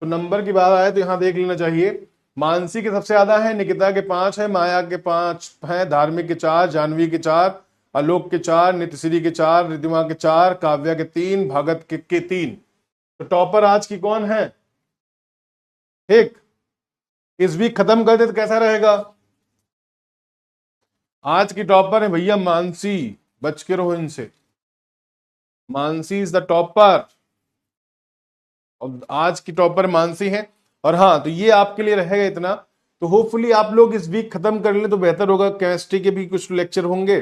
तो नंबर की बात आए तो यहाँ देख लेना चाहिए, मानसी के सबसे ज्यादा है, निकिता के 5 है, माया के 5 है, धार्मिक के 4, जानवी के 4, आलोक के 4, नित्यश्री के 4, रिद्धिमा के 4, काव्या के 3, भगत के 3। तो टॉपर आज की कौन है, ठीक। इस वीक खत्म कर दे तो कैसा रहेगा, आज की टॉपर है भैया मानसी, बच के रहो इनसे, मानसी इज द टॉपर। और आज की टॉपर मानसी है। और हाँ, तो ये आपके लिए रहेगा इतना। तो होपफुली आप लोग इस वीक खत्म कर ले तो बेहतर होगा। केमिस्ट्री के भी कुछ लेक्चर होंगे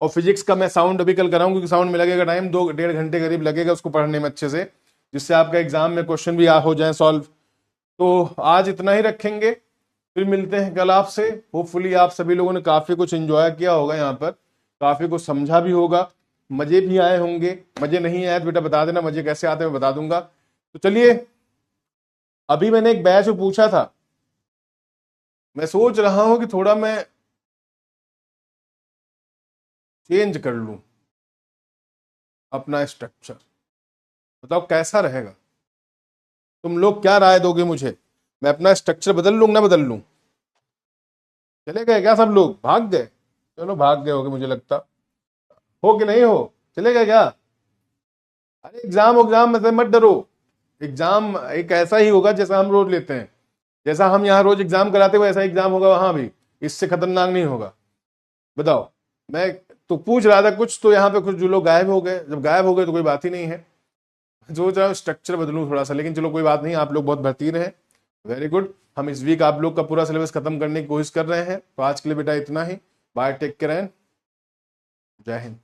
और फिजिक्स का मैं साउंड अभी कल कराऊंगा, क्योंकि साउंड में लगेगा टाइम, 2-1.5 घंटे करीब लगेगा उसको पढ़ने में अच्छे से, जिससे आपका एग्जाम में क्वेश्चन भी हो जाए सॉल्व। तो आज इतना ही रखेंगे, फिर मिलते हैं कल आपसे। होपफुली आप सभी लोगों ने काफी कुछ एंजॉय किया होगा, यहाँ पर काफी कुछ समझा भी होगा, मजे भी आए होंगे। मजे नहीं आए तो बेटा बता देना, मजे कैसे आते हैं मैं बता दूंगा। तो चलिए, अभी मैंने एक बैच में पूछा था, मैं सोच रहा हूं कि थोड़ा मैं चेंज कर लूं अपना स्ट्रक्चर, बताओ कैसा रहेगा, तुम लोग क्या राय दोगे मुझे, मैं अपना स्ट्रक्चर बदल लूं ना बदल लूं। चले गए क्या सब लोग, भाग गए, चलो भाग गए होगे मुझे लगता, हो कि नहीं हो, चले गए क्या। अरे एग्जाम में से मत डरो, एग्जाम एक ऐसा ही होगा जैसा हम रोज लेते हैं, जैसा हम यहाँ रोज एग्जाम कराते हुए ऐसा एग्जाम होगा वहां भी, इससे खतरनाक नहीं होगा। बताओ, मैं तो पूछ रहा था कुछ, तो यहाँ पे कुछ जो लोग गायब हो गए, जब गायब हो गए तो कोई बात ही नहीं है। जो चाहे स्ट्रक्चर बदलूं थोड़ा सा, लेकिन चलो कोई बात नहीं, आप लोग बहुत बेहतरीन हैं, वेरी गुड। हम इस वीक आप लोग का पूरा सिलेबस खत्म करने की कोशिश कर रहे हैं। तो आज के लिए बेटा इतना ही, बाय, टेक केयर एंड जय हिंद।